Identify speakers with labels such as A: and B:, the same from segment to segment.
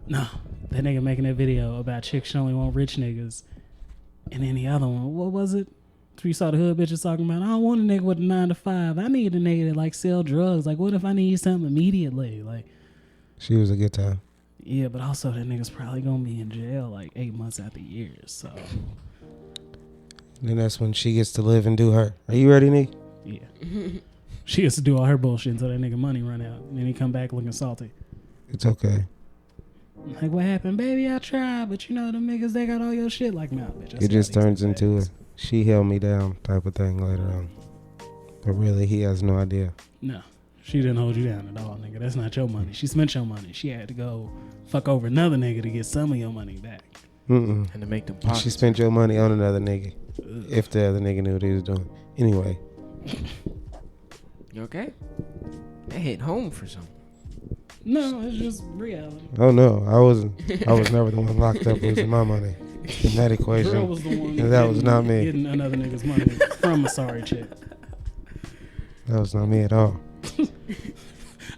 A: No, that nigga making that video about chicks she only want rich niggas. And then the other one, what was it? We saw the hood bitches talking about, I don't want a nigga with a 9 to 5. I need a nigga that like sell drugs. Like, what if I need something immediately? Like,
B: she was a good time.
A: Yeah, but also that nigga's probably gonna be in jail like 8 months after years. So
B: then that's when she gets to live and do her. Are you ready, Nick?
A: Yeah. She gets to do all her bullshit until that nigga money run out. And then he come back looking salty.
B: It's okay.
A: Like, what happened? Baby, I tried, but you know them niggas, they got all your shit. Like, nah, bitch.
B: It just turns into a she held me down type of thing later on. But really, he has no idea.
A: No, she didn't hold you down at all, nigga. That's not your money. She spent your money. She had to go fuck over another nigga to get some of your money back.
C: And to make them pockets.
B: She spent your money on another nigga. Ugh. If the other nigga knew what he was doing. Anyway.
C: You okay? That hit home for something.
A: No, it's just reality.
B: Oh no, I wasn't. I was never the one locked up losing my money in that equation.
A: Girl was the one
B: that was not me.
A: Getting another nigga's money from a sorry chick.
B: That was not me at all.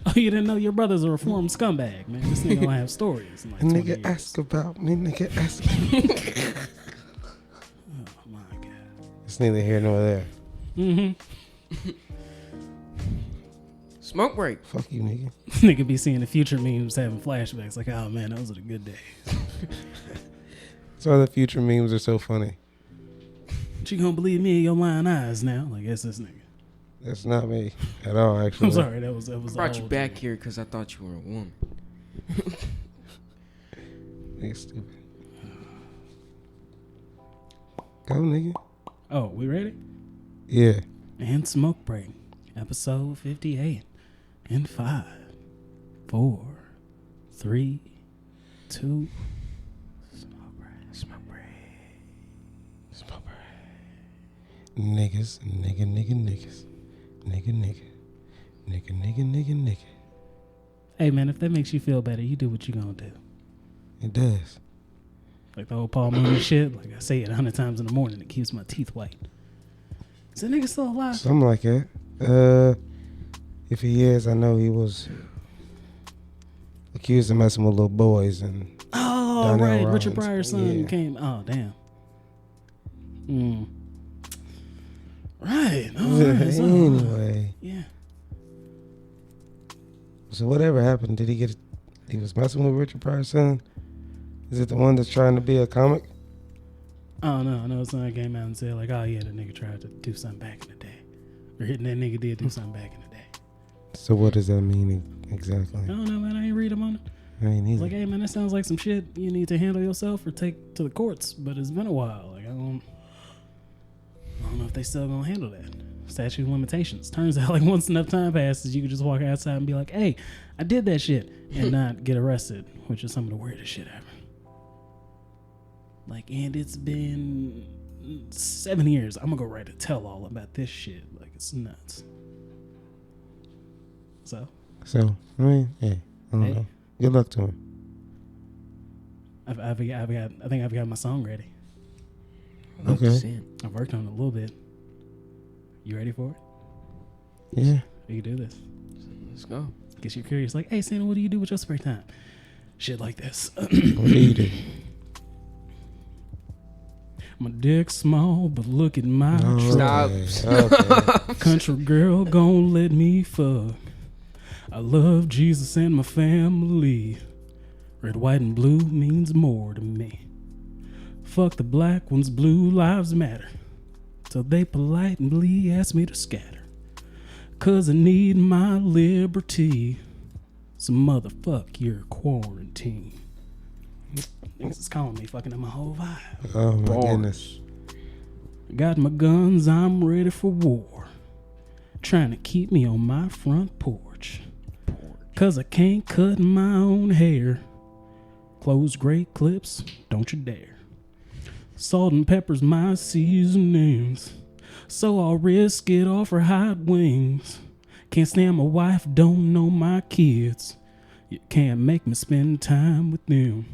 A: Oh, you didn't know your brother's a reformed scumbag, man. This nigga don't have stories. In like
B: nigga
A: years.
B: Ask about me, nigga ask.
A: Oh my god.
B: It's neither here nor there.
A: Mm-hmm.
C: Smoke break.
B: Fuck you, nigga.
A: Nigga be seeing the future memes having flashbacks like, oh man, those are the good days.
B: That's why the future memes are so funny.
A: But you gonna believe me in your lying eyes now? Like, that's this nigga.
B: That's not me at all, actually.
A: I'm sorry, that was.
C: I brought you back here because I thought you were a woman.
B: Nigga stupid. Go, nigga.
A: Oh, we ready?
B: Yeah.
A: And smoke break, episode 58. In 5, 4, 3, 2. Smoke break. Smoke break. Smoke break.
B: Niggas, niggas. Nigga.
A: Hey man, if that makes you feel better, you do what you gonna do.
B: It does.
A: Like the old Paul Mooney shit. Like I say it 100 times in the morning, it keeps my teeth white. Is that nigga still alive?
B: Something like that. If he is, I know he was accused of messing with little boys and.
A: Oh,
B: Donnell
A: right.
B: Rollins.
A: Richard Pryor's son
B: Yeah.
A: came. Oh, damn. Right. Oh, right. So,
B: Anyway.
A: yeah.
B: So whatever happened, did he get? He was messing with Richard Pryor's son. Is it the one that's trying to be a comic?
A: Oh, no. No, his son came out and said, like, oh, yeah, that nigga tried to do something back in the day. Or hitting that nigga did do something back in the day.
B: So what does that mean exactly?
A: I don't know, man. I ain't read him on it.
B: I ain't
A: It's
B: either.
A: like, hey, man, that sounds like some shit you need to handle yourself or take to the courts. But it's been a while. Like, I don't know if they still gonna handle that. Statute of limitations. Turns out, like, once enough time passes, you can just walk outside and be like, hey, I did that shit, and not get arrested, which is some of the weirdest shit ever. Like, and it's been 7 years. I'm gonna go write a tell-all about this shit. Like, it's nuts. So,
B: I mean, hey, I don't know. Good luck to him.
A: I think I've got my song ready.
B: Okay.
A: I've worked on it a little bit. You ready for it?
B: Yeah.
A: We can do this.
C: Let's go.
A: Guess you're curious. Like, hey, Santa, what do you do with your spare time? Shit like this.
B: What do you do?
A: My dick's small, but look at my
C: Stop.
B: Okay.
A: country girl gon' let me fuck. I love Jesus and my family. Red, white, and blue means more to me. Fuck the black ones, blue lives matter. So they politely ask me to scatter. 'Cause I need my liberty. So motherfuck your quarantine. Niggas is calling me, fucking up my whole vibe.
B: Oh my goodness.
A: Got my guns, I'm ready for war. Trying to keep me on my front porch. 'Cause I can't cut my own hair. Close great clips, don't you dare. Salt and pepper's my seasonings. So I'll risk it all for hot wings. Can't stand my wife, don't know my kids. You can't make me spend time with them.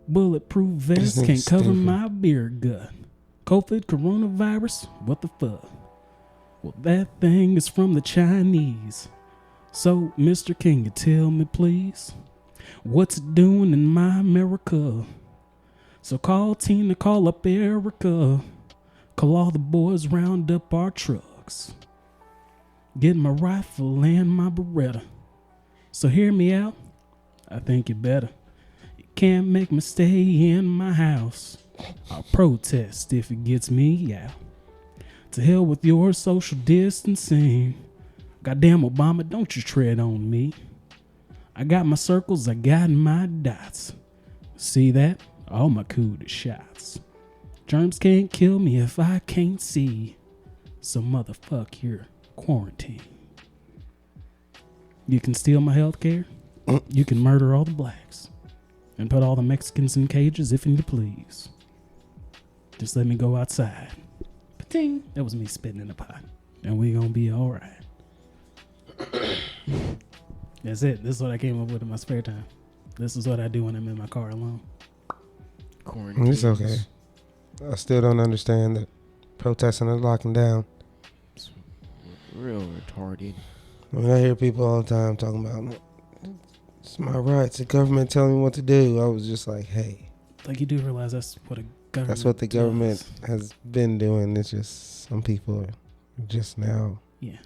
A: Bulletproof vest can't cover my beer gut. COVID, coronavirus, what the fuck? Well, that thing is from the Chinese. So, mister, can you tell me please? What's it doing in my America? So call Tina, call up Erica. Call all the boys, round up our trucks. Get my rifle and my Beretta. So hear me out, I think you better. You can't make me stay in my house. I'll protest if it gets me out. To hell with your social distancing. Goddamn Obama, don't you tread on me. I got my circles, I got my dots. See that? All my cootie shots. Germs can't kill me if I can't see. So motherfuck your quarantine. You can steal my health care. You can murder all the blacks. And put all the Mexicans in cages if you please. Just let me go outside. Pating. That was me spitting in the pot. And we gonna be all right. That's it. This is what I came up with in my spare time. This is what I do when I'm in my car alone.
C: Quarantine.
B: It's okay. I still don't understand that protesting and locking down.
C: It's real retarded.
B: I mean, I hear people all the time talking about, it's my rights, the government telling me what to do. I was just like, hey.
A: Like, you do realize that's what a government
B: That's what the
A: does.
B: government has been doing. It's just some people are just now.
A: Yeah.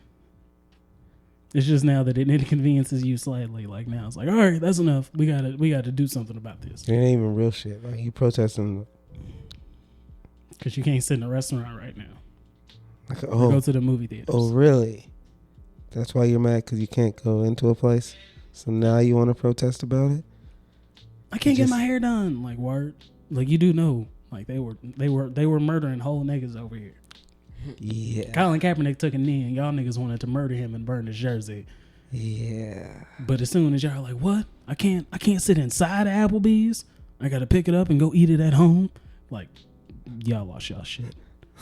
A: It's just now that it inconveniences you slightly. Like now it's like, all right, that's enough. We gotta do something about this.
B: It ain't even real shit. Like you protesting.
A: Because you can't sit in a restaurant right now.
B: Like,
A: Or go to the movie theaters.
B: Oh, really? That's why you're mad because you can't go into a place. So now you want to protest about it?
A: I can't get my hair done. Like word. Like you do know. Like they were murdering whole niggas over here.
B: Yeah.
A: Colin Kaepernick took a knee and y'all niggas wanted to murder him and burn his jersey.
B: Yeah.
A: But as soon as y'all are like, what? I can't sit inside of Applebee's. I gotta pick it up and go eat it at home. Like, y'all lost y'all shit.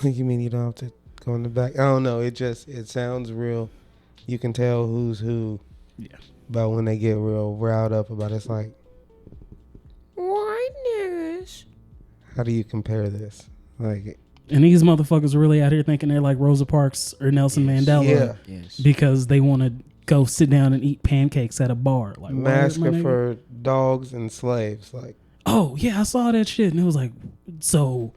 B: You mean you don't have to go in the back? I don't know. It sounds real. You can tell who's who.
A: Yeah.
B: About when they get real riled up about it. It's like,
C: White niggas.
B: how do you compare this? Like,
A: And these motherfuckers are really out here thinking they're like Rosa Parks or Nelson Mandela.
B: yeah.
C: Yes.
A: Because they want to go sit down and eat pancakes at a bar. Like
B: Massacre for dogs and slaves. Like,
A: oh yeah, I saw that shit and it was like, so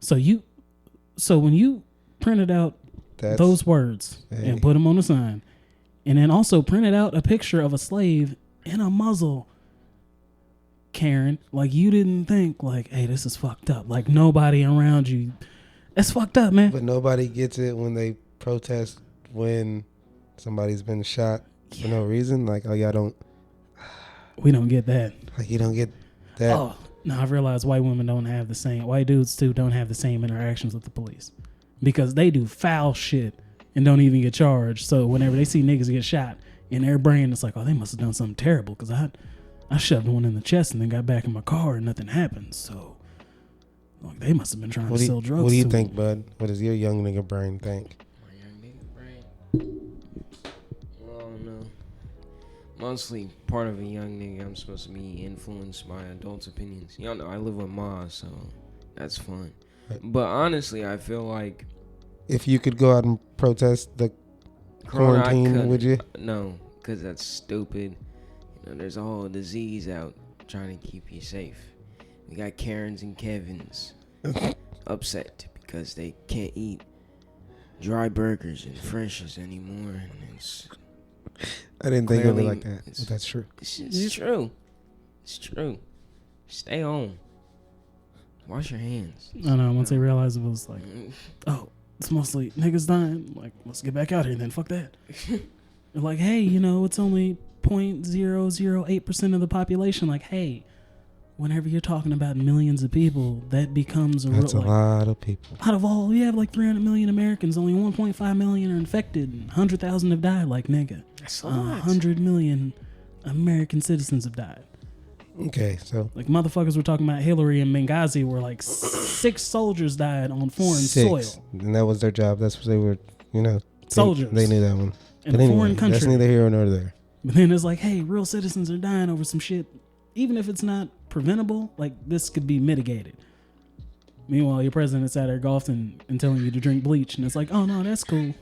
A: when you printed out those words and put them on the sign, and then also printed out a picture of a slave in a muzzle, Karen, like you didn't think like, hey, this is fucked up. Like nobody around you, that's fucked up, man.
B: But nobody gets it when they protest when somebody's been shot for no reason. Like, oh, y'all don't.
A: We don't get that.
B: Like, you don't get that.
A: Oh, no, I've realized white women don't have the same. White dudes too don't have the same interactions with the police because they do foul shit and don't even get charged. So whenever they see niggas get shot, in their brain it's like, oh, they must have done something terrible because I shoved one in the chest and then got back in my car and nothing happened. So like, they must have been trying to sell drugs.
B: What do you think, bud? What does your young nigga brain think?
C: My young nigga brain. I don't know. Mostly part of a young nigga, I'm supposed to be influenced by adults' opinions. Y'all know I live with Ma, so that's fun.
B: Right.
C: But honestly, I feel like
B: if you could go out and protest the quarantine, would you?
C: No, because that's stupid. You know, there's a whole disease out trying to keep you safe. We got Karens and Kevins upset because they can't eat dry burgers and Frenches anymore. And it's
B: I didn't think of it
C: clearly,
B: like that. But that's true.
C: It's true. It's true. Stay home. Wash your hands.
A: I know. Once they realized it was like, oh, it's mostly niggas dying. Like, let's get back out here then. Fuck that. They're like, hey, you know, it's only 0.008% of the population. Like, hey, whenever you're talking about millions of people, that becomes
B: That's a lot of people.
A: Out of all, we have like 300 million Americans. Only 1.5 million are infected. 100,000 have died. Like, nigga,
C: that's a lot.
A: 100 million American citizens have died.
B: Okay, so
A: like motherfuckers were talking about Hillary and Benghazi, where like 6 soldiers died on foreign soil.
B: And that was their job. That's what they were, you know.
A: Soldiers.
B: They knew that one.
A: In
B: but
A: a
B: anyway,
A: foreign country.
B: That's neither here nor there.
A: But then it's like, hey, real citizens are dying over some shit. Even if it's not preventable, like this could be mitigated. Meanwhile, your president's out there golfing and telling you to drink bleach. And it's like, oh no, that's cool.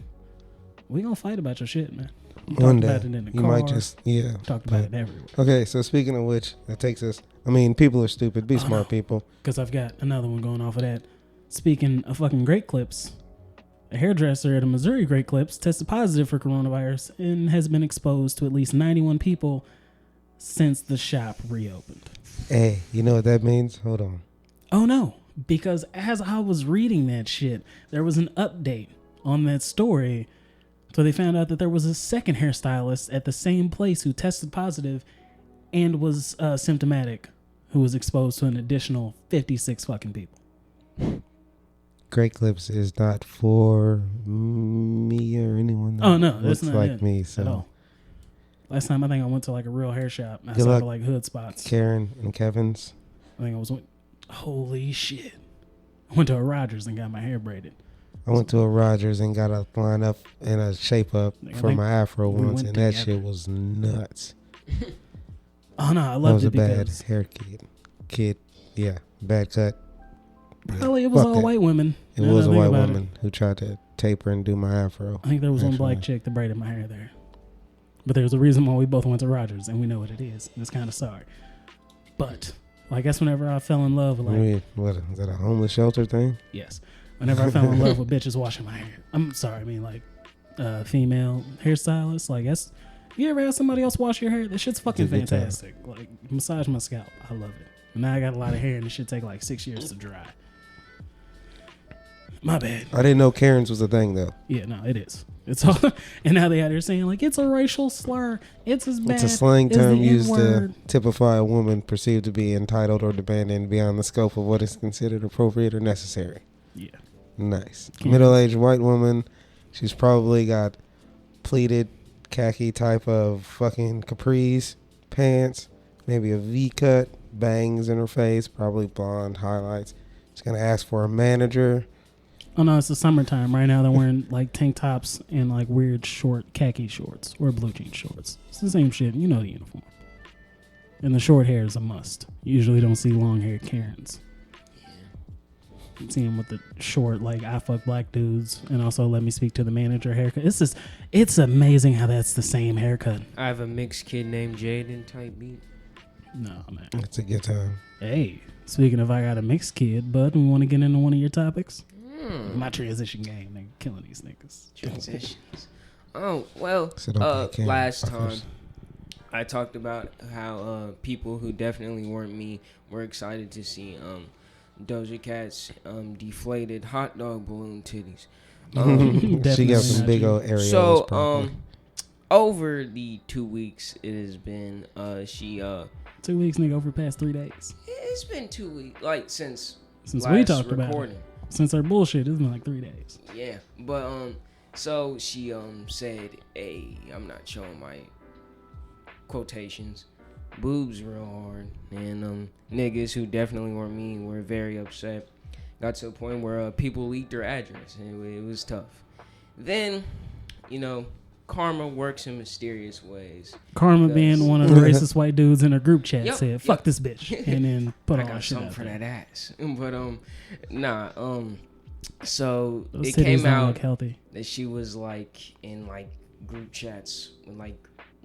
A: We gonna fight about your shit, man. We
B: One
A: talked
B: day.
A: about it in the
B: You
A: car.
B: might just, yeah.
A: Talked about it everywhere.
B: Okay, so speaking of which, that takes us, I mean, people are stupid. Be smart, people.
A: Because I've got another one going off of that. Speaking of fucking Great Clips, a hairdresser at a Missouri Great Clips tested positive for coronavirus and has been exposed to at least 91 people since the shop reopened.
B: Hey, you know what that means? Hold on.
A: Oh no, because as I was reading that shit, there was an update on that story. So they found out that there was a second hairstylist at the same place who tested positive and was symptomatic, who was exposed to an additional 56 fucking people.
B: Great Clips is not for me or anyone that
A: Oh no, that's
B: looks
A: not
B: like
A: it
B: me.
A: at
B: So
A: all. Last time I think I went to like a real hair shop. I
B: Good
A: saw
B: luck,
A: like hood spots.
B: Karen and Kevin's.
A: I think I was. Holy shit! I went to a Rogers and got my hair braided.
B: I went to a Rogers and got a line up and a shape up for my afro
A: we
B: once,
A: went
B: and that
A: together.
B: shit was nuts.
A: Oh no, I
B: That
A: loved
B: was
A: it
B: a bad
A: because
B: hair kid. Yeah, bad cut.
A: probably it was
B: Fuck
A: all
B: that.
A: white women.
B: It
A: Now that
B: was
A: I
B: a
A: think
B: white
A: about
B: woman who tried to taper and do my afro.
A: I think there was one black
B: Actually.
A: chick that braided my hair there. But there's a reason why we both went to Rogers, and we know what it is. And it's kind of sorry. But I guess whenever I fell in love with
B: I mean, what is that, a homeless shelter thing?
A: yes, whenever I fell in love with bitches washing my hair. I'm sorry, I mean like female hairstylists. Like that's you ever had somebody else wash your hair? This shit's fucking
B: It's a good time.
A: fantastic. Like massage my scalp. I love it. And now I got a lot of hair, and it should take like 6 years to dry. My bad.
B: I didn't know Karen's was a thing though.
A: Yeah, no, it is. It's all, and now they out here saying like it's a racial slur. It's as bad.
B: It's a slang
A: as
B: term
A: the
B: used to
A: N-word.
B: typify a woman perceived to be entitled or demanding beyond the scope of what is considered appropriate or necessary.
A: Yeah,
B: Nice.
A: Karen's.
B: Middle-aged white woman. She's probably got pleated khaki type of fucking capris, pants, maybe a V-cut, bangs in her face, probably blonde highlights. She's going to ask for a manager.
A: Oh no, it's the summertime. Right now they're wearing like tank tops and like weird short khaki shorts or blue jean shorts. It's the same shit. You know the uniform. And the short hair is a must. You usually don't see long haired Karens. You see them with the short, like I fuck black dudes, and also let me speak to the manager haircut. It's just, it's amazing how that's the same haircut.
C: I have a mixed kid named Jaden type beat.
A: No man.
B: It's a good time.
A: Hey, speaking of I got a mixed kid, bud, we want to get into one of your topics.
C: Hmm.
A: My transition game, nigga, killing these niggas.
C: Transitions. Oh, well,
B: So don't be a
C: last
B: Karen,
C: time
B: fuckers.
C: I talked about how people who definitely weren't me were excited to see Doja Cat's deflated hot dog balloon titties.
B: She
A: Definitely
B: got some
A: not
B: big
A: you.
B: old areolas.
C: So,
B: probably.
C: over the 2 weeks it has been, she
A: 2 weeks, nigga, over the past 3 days.
C: it's been 2 weeks, like since
A: Since
C: last
A: we talked about
C: recording.
A: it. Since our bullshit, it's been like 3 days.
C: Yeah, but so she said, "Hey, I'm not showing my quotations, boobs real hard," and niggas who definitely weren't me were very upset. Got to a point where people leaked her address, and it was tough. Then, you know, karma works in mysterious ways.
A: Karma
C: Because-
A: being one of the racist white dudes in a group chat
C: Yep,
A: said, fuck
C: yep.
A: this bitch. And then put
C: I
A: all
C: got
A: that shit
C: something
A: out
C: for
A: there.
C: that ass, but so
A: Those
C: it
A: titties
C: came
A: don't
C: out
A: look healthy.
C: that she was like in like group chats with like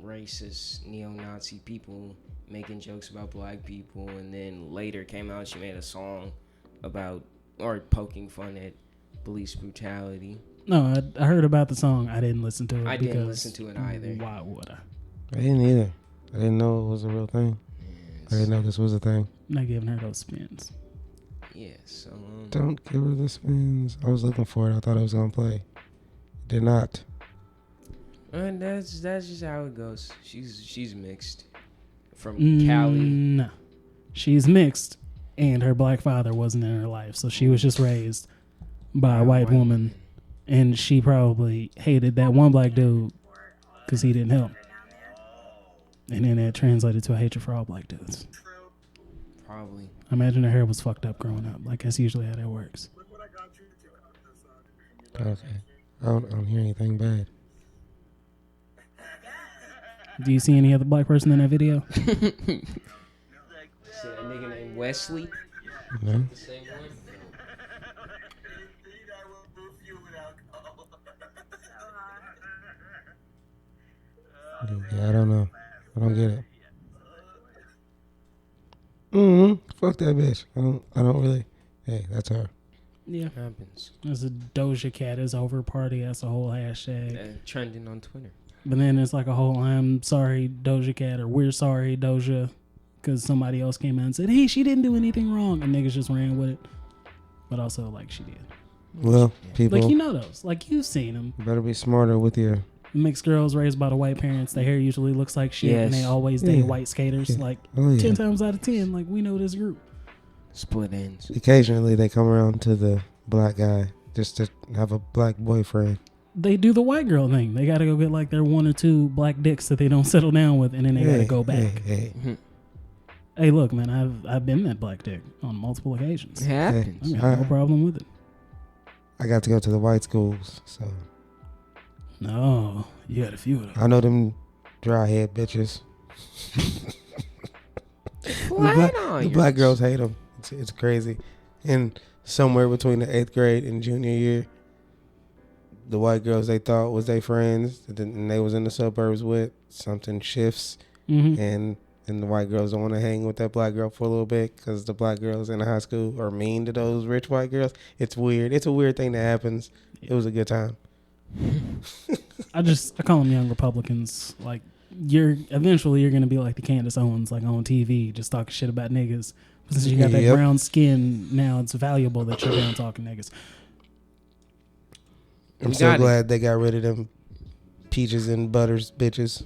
C: racist neo-Nazi people making jokes about black people, and then later came out she made a song about or poking fun at police brutality.
A: No, I heard about the song. I didn't listen to it.
C: I didn't
A: because
C: listen to it either.
A: Why would I?
B: I didn't either. I didn't know it was a real thing. I didn't know this was a thing.
A: I'm not giving her those spins.
C: Yeah, so
B: Don't give her the spins. I was looking for it. I thought it was gonna play. Did not.
C: and that's just how it goes. She's mixed from Cali.
A: No. She's mixed, and her black father wasn't in her life. So she was just raised by a white woman. And she probably hated that one black dude because he didn't help. And then that translated to a hatred for all black dudes.
C: Probably.
A: I imagine her hair was fucked up growing up. Like, that's usually how that works.
B: Okay. I don't hear anything bad.
A: Do you see any other black person in that video?
C: Is that a nigga named Wesley?
B: No?
C: The same one?
B: Yeah, I don't know. I don't get it. Fuck that bitch. I don't really. Hey, that's her.
A: Yeah.
C: Happens.
A: There's a Doja Cat is over party. That's a whole hashtag.
C: Trending on Twitter.
A: But then it's like a whole I'm sorry Doja Cat or we're sorry Doja because somebody else came out and said, hey, she didn't do anything wrong. And niggas just ran with it. But also, like, she did.
B: Well, people.
A: Like, you know those. Like, you've seen them.
B: You better be smarter with your.
A: Mixed girls raised by the white parents. Their hair usually looks like shit.
C: Yes.
A: And they always date white skaters.
B: Yeah.
A: Like,
B: Oh, yeah.
A: 10 times out of 10, like, we know this group.
C: Split ends.
B: Occasionally, they come around to the black guy just to have a black boyfriend.
A: They do the white girl thing. They got to go get, like, their 1 or 2 black dicks that they don't settle down with. And then they got to go back. Hey, look, man, I've been that black dick on multiple occasions.
C: It happens.
A: I got no problem with it.
B: I got to go to the white schools, so
A: No, you got a few of them.
B: I know them dry head bitches. The black girls hate them. It's crazy. And somewhere between the 8th grade and junior year, the white girls they thought was their friends, and they was in the suburbs with, something shifts, and the white girls don't want to hang with that black girl for a little bit because the black girls in the high school are mean to those rich white girls. It's weird. It's a weird thing that happens. It was a good time.
A: I call them young Republicans. Like, eventually you're gonna be like the Candace Owens, like on TV, just talking shit about niggas. Since you got that brown skin, now it's valuable that you're down talking niggas.
B: I'm so glad they got rid of them peaches and butters bitches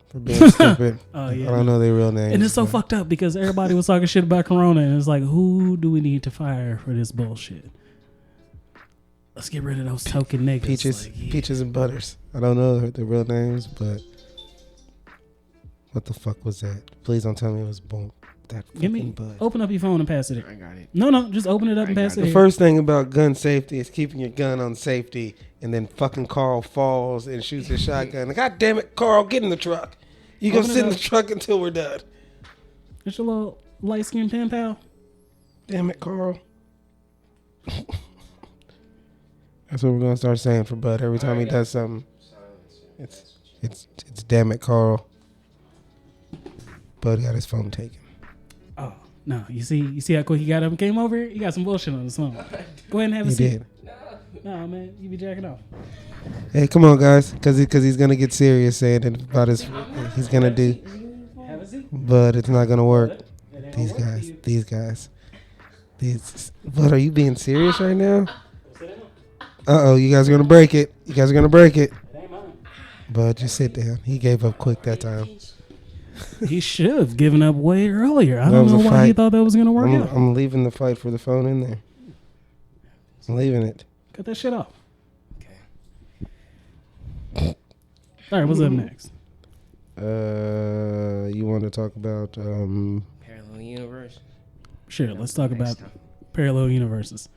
B: for being stupid.
A: Oh yeah,
B: I don't know their real names.
A: And it's so fucked up because everybody was talking shit about Corona, and it's like, who do we need to fire for this bullshit? Let's get rid of those token niggas.
B: Peaches and butters. I don't know their real names, but what the fuck was that? Please don't tell me it was boom.
A: Open up your phone and pass it here.
C: I got it.
A: No, just open it up and pass it
B: The
A: here.
B: first thing about gun safety is keeping your gun on safety, and then fucking Carl falls and shoots his shotgun. God damn it, Carl, get in the truck. You gonna sit in the truck until we're done.
A: It's your little light-skinned pen pal.
B: Damn it, Carl. That's what we're gonna start saying for Bud every time he does something. It's damn it, Carl. Bud got his phone taken.
A: Oh no! You see how quick he got up and came over here? He got some bullshit on his phone. Go ahead and have a seat.
B: Did.
A: No, man, you be jacking off.
B: Hey, come on, guys, because he's gonna get serious saying it about he's gonna do,
A: Have a seat.
B: but it's not gonna work. These guys. Bud, are you being serious right now? You guys are gonna break it.
A: It ain't mine.
B: Bud, just sit down. He gave up quick that time.
A: He should have given up way earlier. I don't know why he thought that was gonna work out.
B: I'm leaving the fight for the phone in there. I'm leaving it.
A: Cut that shit off.
C: Okay.
A: All right, what's up next?
B: You want to talk about
C: Parallel universe.
A: Sure, let's talk about parallel universes.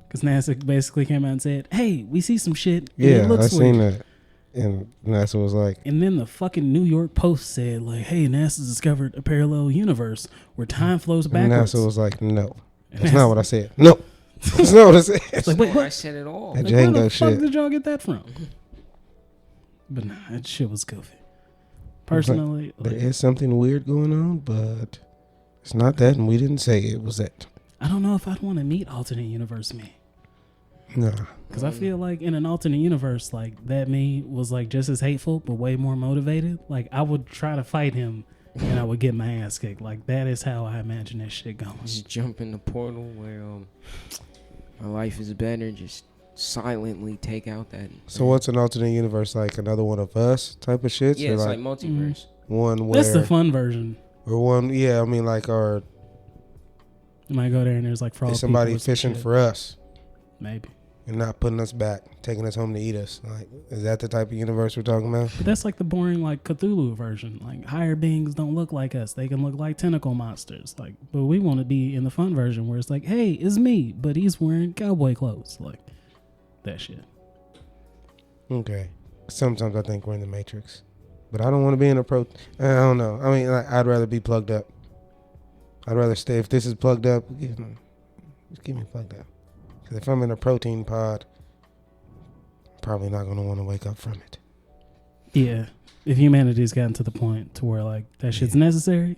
A: Because NASA basically came out and said, "Hey, we see some shit. And it looks
B: I
A: weird."
B: seen that, and NASA was like,
A: And then the fucking New York Post said, like, "Hey, NASA's discovered a parallel universe where time flows
B: and
A: backwards."
B: NASA was like, no, that's not what I said. No, that's not what I said.
A: It's like, wait,
C: I
A: what?
C: said it all.
B: That
A: Like, where the
B: Django
A: fuck
B: shit.
A: did y'all get that from? But nah, that shit was goofy. Personally,
B: There
A: like,
B: is something weird going on, but it's not that, and we didn't say it was that.
A: I don't know if I'd want to meet alternate universe me.
B: No.
A: Because I feel like in an alternate universe, like, that me was, like, just as hateful, but way more motivated. Like, I would try to fight him, and I would get my ass kicked. Like, that is how I imagine this shit going.
C: Just jump in the portal where my life is better. Just silently take out that.
B: So what's an alternate universe, like another one of us type of shit?
C: Yeah,
B: or
C: it's like multiverse.
B: one where
A: That's the fun version.
B: or one. Yeah, I mean, like, or
A: You might go there and there's, like, frog
B: is somebody
A: people or some
B: fishing
A: shit.
B: for us
A: Maybe.
B: and not putting us back, taking us home to eat us? Like, is that the type of universe we're talking about?
A: But that's like the boring, like, Cthulhu version. Like, higher beings don't look like us. They can look like tentacle monsters. Like, but we want to be in the fun version where it's like, hey, it's me, but he's wearing cowboy clothes. Like, that shit.
B: Okay. Sometimes I think we're in the Matrix, but I don't want to be in a I don't know. I mean, like, I'd rather be plugged up. I'd rather stay. If this is plugged up, just keep me plugged up. Because if I'm in a protein pod, I'm probably not going to want to wake up from it.
A: Yeah. if humanity's gotten to the point to where like that shit's necessary,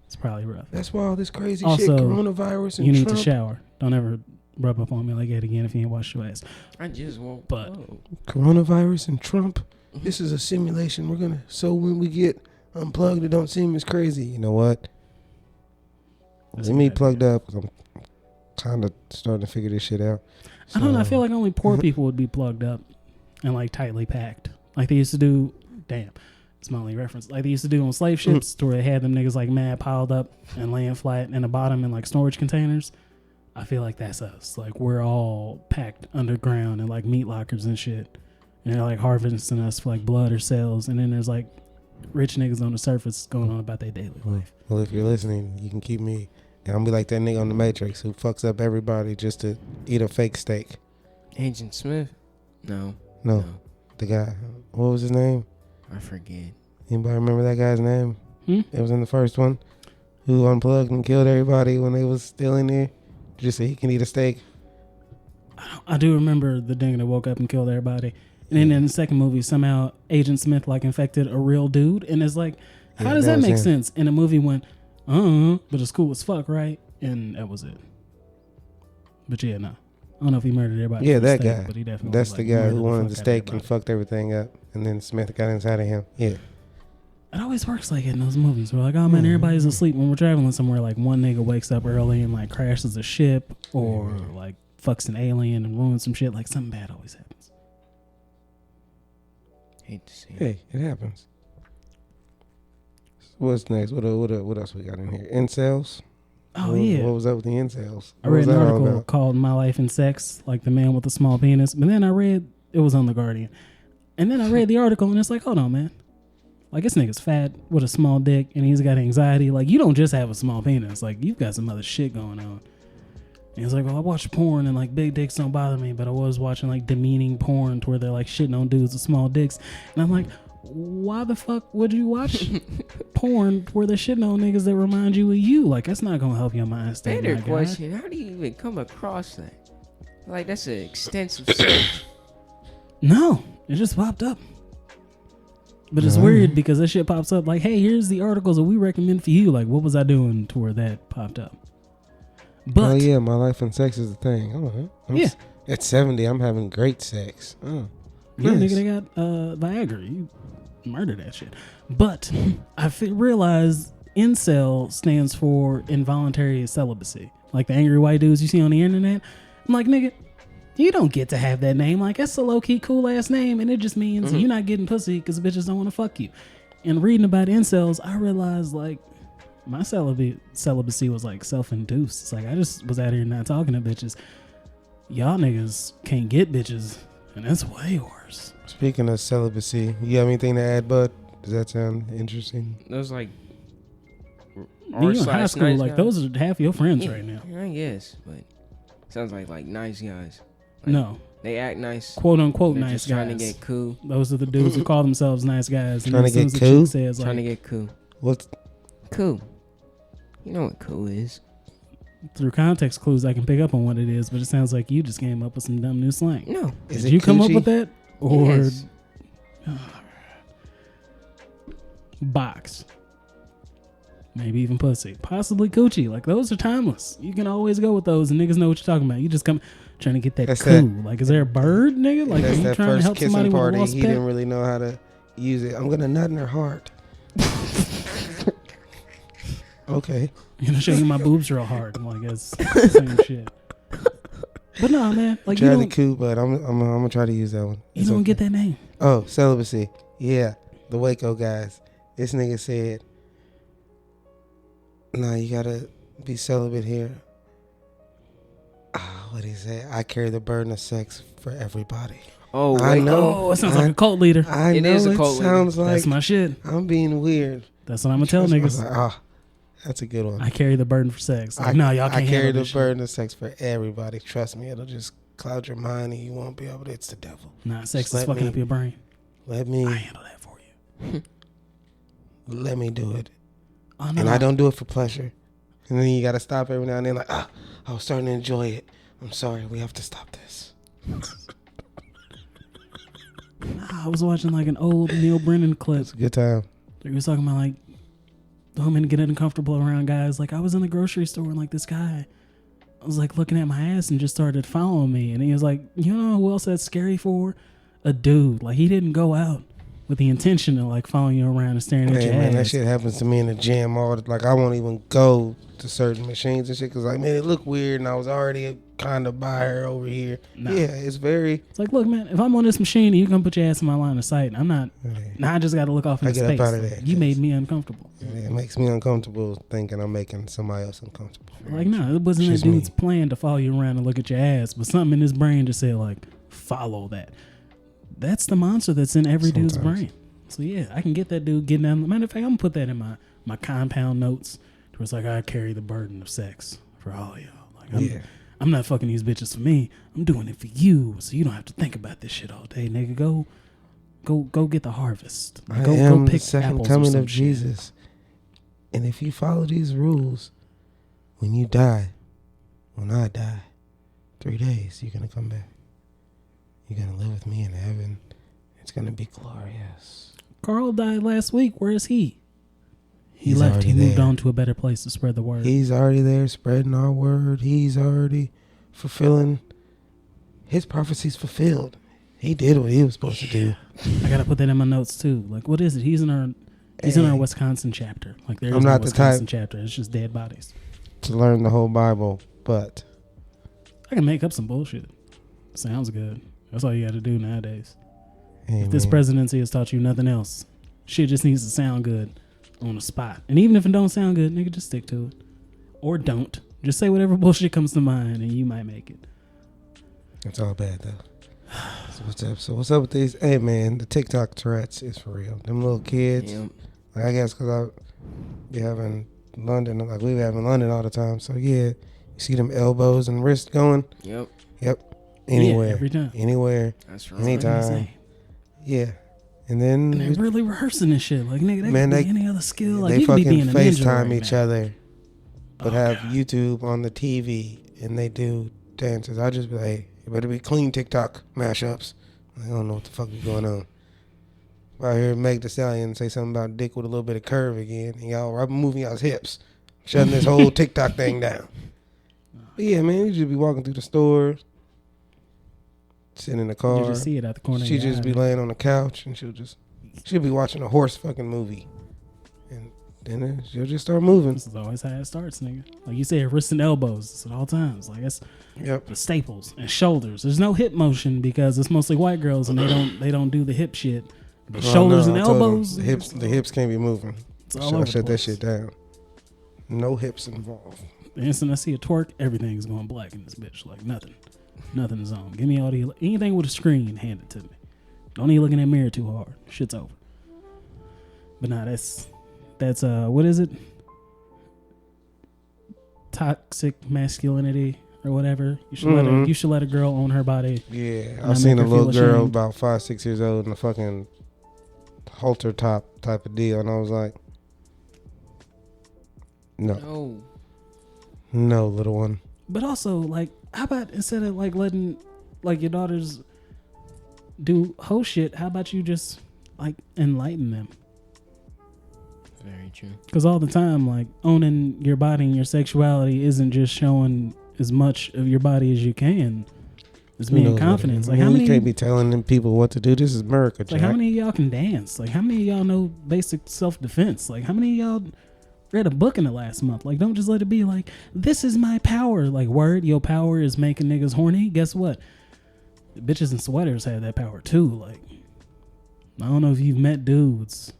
A: it's probably rough.
B: That's why all this crazy
A: Also,
B: shit, coronavirus and
A: you need
B: Trump.
A: to shower. Don't ever rub up on me like that again if you ain't washed your ass.
C: I just won't.
A: But
B: Coronavirus and Trump. This is a simulation. So when we get unplugged, it don't seem as crazy. You know what? Let me plugged up. I'm kind of starting to figure this shit out. So,
A: I don't know. I feel like only poor people would be plugged up and like tightly packed, like they used to do. Damn, it's my only reference. Like they used to do on slave ships, to where they had them niggas like mad piled up and laying flat in the bottom in like storage containers. I feel like that's us. Like we're all packed underground in like meat lockers and shit, and they're like harvesting us for like blood or cells. And then there's like rich niggas on the surface going on about their daily life.
B: Well, if you're listening, you can keep me. And I'll be like that nigga on the Matrix who fucks up everybody just to eat a fake steak.
C: Agent Smith? No.
B: The guy. What was his name?
C: I forget.
B: Anybody remember that guy's name? It was in the first one. Who unplugged and killed everybody when they was still in there just so he can eat a steak.
A: I do remember the nigga that woke up and killed everybody. And then in the second movie, somehow Agent Smith like infected a real dude. And it's like, how does that make sense? And the movie went, but it's cool as fuck, right? And that was it. But yeah, no. I don't know if he murdered everybody.
B: Yeah, that
A: steak,
B: guy.
A: But he definitely
B: That's the guy who wanted the steak and
A: everybody.
B: fucked everything up. And then Smith got inside of him. Yeah.
A: It always works like it in those movies. We're like, oh man, everybody's asleep when we're traveling somewhere. Like one nigga wakes up early and like crashes a ship or like fucks an alien and ruins some shit. Like something bad always happens.
C: Hate to see it.
B: Hey, it happens. What's next? What else we got in here? Incels?
A: Oh yeah.
B: What was up with the incels?
A: I read an article called My Life in Sex, like the man with the small penis. But then I read, it was on The Guardian. And then I read the article and it's like, hold on, man. Like this nigga's fat with a small dick and he's got anxiety. Like you don't just have a small penis. Like you've got some other shit going on. And he's like, well, I watch porn and like big dicks don't bother me. But I was watching like demeaning porn to where they're like shitting on dudes with small dicks. And I'm like, why the fuck would you watch porn where they're shitting on niggas that remind you of you? Like, that's not going to help your mind state.
C: Better question. How do you even come across that? Like, that's an extensive search.
A: No, it just popped up. But it's weird because that shit pops up like, hey, here's the articles that we recommend for you. Like, what was I doing to where that popped up? But
B: oh, yeah, my life and sex is the thing.
A: Yeah.
B: At 70, I'm having great sex. Oh,
A: yeah,
B: nice.
A: nigga, they got Viagra. You murder that shit. But I realized incel stands for involuntary celibacy. Like the angry white dudes you see on the internet. I'm like, nigga, you don't get to have that name. Like, that's a low-key cool-ass name, and it just means you're not getting pussy because bitches don't want to fuck you. And reading about incels, I realized, like, my celibacy was, like, self-induced. It's like, I just was out here not talking to bitches. Y'all niggas can't get bitches, and that's way worse.
B: Speaking of celibacy, you have anything to add, bud? Does that sound interesting?
C: Those, like,
A: You in high school,
C: nice
A: like,
C: guys.
A: those are half your friends right now.
C: I guess, but sounds like nice guys. Like,
A: No.
C: They act nice.
A: Quote unquote
C: They're
A: nice
C: just
A: guys.
C: trying to get cool.
A: Those are the dudes who call themselves nice guys. And
B: Trying
A: as
B: to
A: soon
B: get
A: as the
B: cool?
A: chick says,
C: Trying to
A: like,
C: get cool.
B: What's
C: Cool. You know what cool is.
A: through context clues, I can pick up on what it is, but it sounds like you just came up with some dumb new slang.
C: No.
B: is
A: Did
B: it
A: you come up
B: coochie?
A: with that? Or
C: Yes.
A: box? Maybe even pussy. Possibly coochie. Like, those are timeless. You can always go with those, and niggas know what you're talking about. You just come trying to get that
B: That's
A: cool.
B: that-
A: Like, is there a bird, nigga? Like, are
B: That's
A: you
B: that
A: trying to
B: first
A: help somebody
B: kissing
A: with a
B: party.
A: lost
B: He
A: pet?
B: didn't really know how to use it. I'm gonna nut in her heart. Okay.
A: I'm gonna show you my boobs real hard. I'm like, that's the same shit. But no, man. Like,
B: Try
A: you
B: the
A: don't,
B: coup, but I'm gonna try to use that one.
A: you
B: It's
A: don't
B: okay.
A: get that name.
B: Oh, celibacy. Yeah, the Waco guys. This nigga said, "Nah, you gotta be celibate here." What he say? I carry the burden of sex for everybody.
C: Oh,
B: I
C: wait.
B: know.
A: Oh, it sounds like a cult leader.
B: I
C: It
B: know
C: is a
B: it
C: cult leader.
B: sounds like
A: That's my shit.
B: I'm being weird.
A: That's what I'm gonna tell
B: I was
A: niggas.
B: like, that's a good one.
A: I carry the burden for sex. Like, no, y'all can't
B: I carry
A: handle
B: the
A: this shit.
B: burden of sex for everybody. Trust me, it'll just cloud your mind and you won't be able to. It's the devil.
A: Nah, sex
B: Just
A: is
B: let
A: fucking
B: me-
A: up your brain.
B: Let
A: I
B: me
A: handle that for you.
B: let me do it.
A: Oh, no.
B: And I don't do it for pleasure. And then you got to stop every now and then like, I was starting to enjoy it. I'm sorry, we have to stop this.
A: Nah, I was watching like an old Neil Brennan clip.
B: It's a good time.
A: He was talking about like women getting uncomfortable around guys. Like I was in the grocery store and like this guy was like looking at my ass and just started following me. And he was like, you know who else that's scary for? A dude. Like he didn't go out with the intention of like following you around and staring at your ass.
B: That shit happens to me in the gym like I won't even go to certain machines and shit because like, man, it looked weird and I was already kind of by her over here. Nah. Yeah, it's like,
A: look, man, if I'm on this machine and you can put your ass in my line of sight, I'm not. Now I just got to look off in space. I get up out of there. You made me uncomfortable.
B: Yeah, it makes me uncomfortable thinking I'm making somebody else uncomfortable.
A: Like, no, it wasn't that dude's plan to follow you around and look at your ass, but something in his brain just said like, follow that. That's the monster that's in every dude's brain. So yeah, I can get that dude getting down. Matter of fact, I'm gonna put that in my compound notes. Where it's like I carry the burden of sex for all y'all. Like I'm not fucking these bitches for me. I'm doing it for you, so you don't have to think about this shit all day, nigga. Go get the harvest.
B: Go pick the second coming of Jesus. And if you follow these rules, when you die, when I die, 3 days you're gonna come back. You're gonna live with me in heaven. It's gonna be glorious.
A: Carl died last week. Where is he? He left. He moved on to a better place to spread the word.
B: He's already there spreading our word. He's already fulfilling his prophecies fulfilled. He did what he was supposed to do.
A: I gotta put that in my notes too. Like, what is it? He's in our Wisconsin chapter. Like, there's no Wisconsin chapter. It's just dead bodies.
B: To learn the whole Bible, but
A: I can make up some bullshit. Sounds good. That's all you got to do nowadays.
B: Amen.
A: If this presidency has taught you nothing else, shit just needs to sound good on the spot. And even if it don't sound good, nigga, just stick to it. Or don't. Just say whatever bullshit comes to mind and you might make it.
B: It's all bad though. So what's up with these? Hey man, the TikTok Tourette's is for real. Them little kids. Yep. Like, I guess because I be having London, like we have in London all the time. So yeah, you see them elbows and wrists going.
C: Yep.
B: Anywhere.
A: Yeah, every time.
B: Anywhere.
C: That's right.
B: Anytime. Yeah. And then
A: they're really rehearsing this shit. Like, nigga, that could be any other skill. Like,
B: they
A: you
B: fucking
A: could be being a
B: FaceTime
A: ninja
B: each other, but have YouTube on the TV and they do dances. I just be like, hey, it better be clean TikTok mashups. I don't know what the fuck is going on. Out here, Meg Thee Stallion say something about dick with a little bit of curve again, and y'all are moving y'all's hips, shutting this whole TikTok thing down. But yeah, man, you just be walking through the store, sitting in the car.
A: You just see it out the corner.
B: She just be laying on the couch, and she'll be watching a horse fucking movie, and then she'll just start moving.
A: This is always how it starts, nigga. Like you said, wrists and elbows. It's at all times. Like, it's the staples and shoulders. There's no hip motion because it's mostly white girls, and they don't do the hip shit. But shoulders and elbows.
B: The hips can't be moving. I shut that shit down. No hips involved.
A: The instant I see a twerk, everything's going black in this bitch. Like, nothing is on. Give me all anything with a screen, hand it to me. Don't even look in that mirror too hard. Shit's over. But nah, that's what is it? Toxic masculinity or whatever. You should let a girl own her body.
B: Yeah, I seen a little girl about 5-6 years old in a fucking halter top type of deal, and I was like, no, little one.
A: But also, like, how about instead of like letting like your daughters do hoe shit, how about you just like enlighten them?
C: Very true. Because
A: all the time, like, owning your body and your sexuality isn't just showing as much of your body as you can. It's being confident. Like, how many,
B: you can't be telling them people what to do. This is America, Jack.
A: Like, how many of y'all can dance? Like, how many of y'all know basic self-defense? Like, how many of y'all read a book in the last month? Like, don't just let it be like, this is my power. Like, word, your power is making niggas horny. Guess what? The bitches in sweaters have that power too. Like, I don't know if you've met dudes,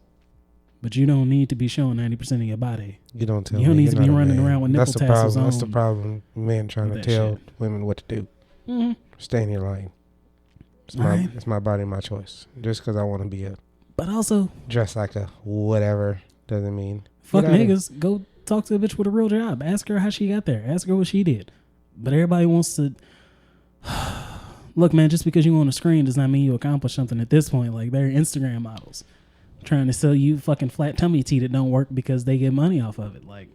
A: but you don't need to be showing 90% of your body.
B: You don't tell me.
A: You don't need to be running around with nipple tassels on.
B: That's the problem. Men trying to tell women what to do.
A: Mm-hmm.
B: Stay in your lane. It's my body, my choice. Just because I want to be
A: but also
B: dress like a whatever doesn't mean.
A: Fuck niggas. Go talk to a bitch with a real job. Ask her how she got there. Ask her what she did. But everybody wants to. Look, man, just because you on a screen does not mean you accomplish something at this point. Like, they're Instagram models trying to sell you fucking flat tummy tea that don't work because they get money off of it. Like,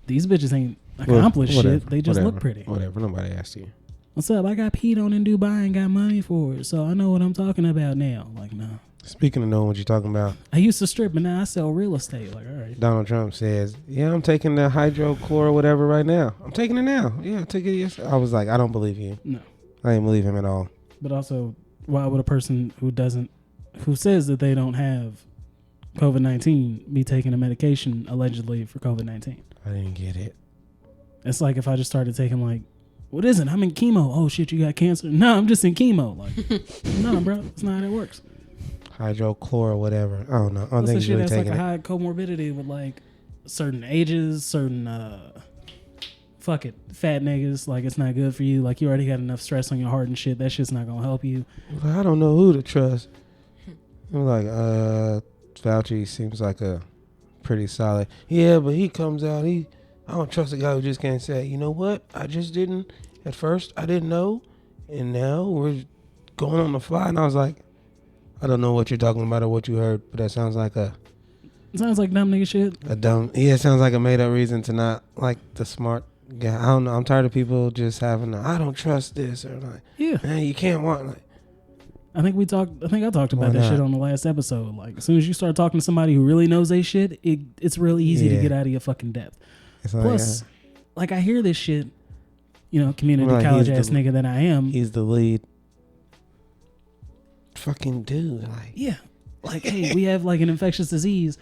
A: these bitches ain't accomplished shit. They just look pretty.
B: Whatever. Nobody asked you.
A: What's up? I got peed on in Dubai and got money for it, so I know what I'm talking about now. Like, no.
B: Speaking of knowing what you're talking about,
A: I used to strip, but now I sell real estate. Like, all right.
B: Donald Trump says, yeah, I'm taking the hydrochlor or whatever right now. I'm taking it now. Yeah, I took it yesterday. I was like, I don't believe you.
A: No.
B: I didn't believe him at all.
A: But also, why would a person who says that they don't have COVID-19 be taking a medication allegedly for COVID-19?
B: I didn't get it.
A: It's like if I just started taking like, what is it? I'm in chemo. Oh shit, you got cancer? No, I'm just in chemo. Like, no, bro, that's not how it works.
B: Hydrochlor or whatever. I don't know. I don't
A: What's
B: think
A: the
B: he's
A: shit
B: really
A: that's like
B: taking
A: a
B: it.
A: high comorbidity with like certain ages, certain fuck it, fat niggas. Like it's not good for you. Like you already got enough stress on your heart and shit. That shit's not gonna help you.
B: I don't know who to trust. I'm like, Fauci seems like a pretty solid. Yeah, but he comes out. I don't trust a guy who just can't say, you know what? I just didn't. At first, I didn't know, and now we're going on the fly. And I was like, I don't know what you're talking about or what you heard, but that sounds like
A: It sounds like dumb nigga shit.
B: it sounds like a made up reason to not like the smart guy. I don't know. I'm tired of people just having I don't trust this or like,
A: Yeah.
B: man, you can't want like.
A: I think I talked
B: Why
A: about that
B: not?
A: shit on the last episode. Like as soon as you start talking to somebody who really knows they shit, it's real easy to
B: Yeah.
A: get out of your fucking depth.
B: It's like,
A: Plus, like I hear this shit, community
B: Like,
A: college
B: he's
A: ass
B: the-
A: nigga that I am.
B: he's the lead fucking dude. Like,
A: Yeah. Like, hey, we have like an infectious disease.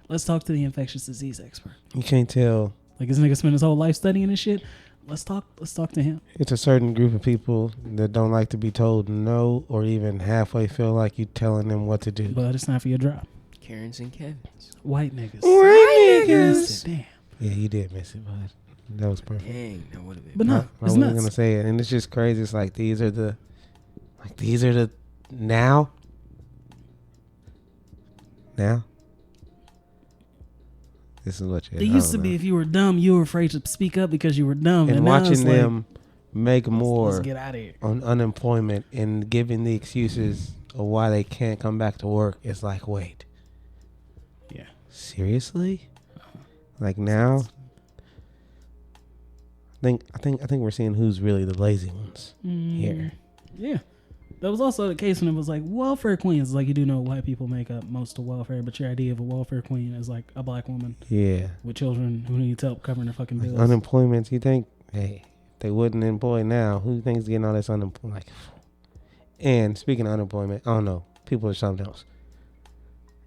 A: Let's talk to the infectious disease expert.
B: you can't tell.
A: Like this nigga spent his whole life studying this shit. Let's talk to him.
B: It's a certain group of people that don't like to be told no or even halfway feel like you telling them what to do.
A: But it's not for your drop.
C: Karens and Kevins.
A: White niggas.
B: White
A: Missed it. Damn.
B: Yeah, you did miss it, bud. That was perfect.
C: Dang, that would have been.
A: But no,
B: I
A: it's
B: wasn't
A: nuts.
B: gonna say it, and it's just crazy. It's like these are the now. This is what you.
A: It used to be if you were dumb, you were afraid to speak up because you were dumb.
B: and
A: now it's
B: watching
A: like,
B: them make more
A: Let's get out of here.
B: on unemployment and giving the excuses of why they can't come back to work. It's like, wait,
A: Yeah.
B: seriously? Like now? I think we're seeing who's really the lazy ones here.
A: Yeah. That was also the case when it was like welfare queens. Like you do know white people make up most of welfare, but your idea of a welfare queen is like a black woman
B: Yeah.
A: with children who needs help covering their fucking
B: Like
A: bills.
B: unemployment, you think, hey, if they wouldn't employ now, who thinks getting all this unemployment? Like, and speaking of unemployment, I don't know, people are something else.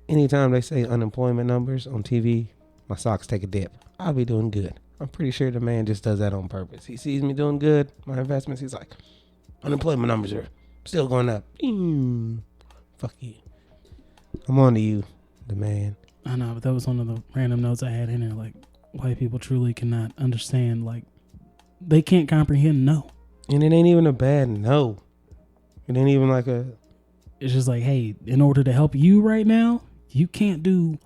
B: Anytime they say unemployment numbers on TV, my socks take a dip. I'll be doing good. I'm pretty sure the man just does that on purpose. He sees me doing good, my investments, he's like, unemployment numbers are still going up. Fuck you. I'm on to you, the man.
A: I know, but that was one of the random notes I had in there. Like, white people truly cannot understand. Like, they can't comprehend no.
B: And it ain't even a bad no. It ain't even like a...
A: It's just like, hey, in order to help you right now, you can't do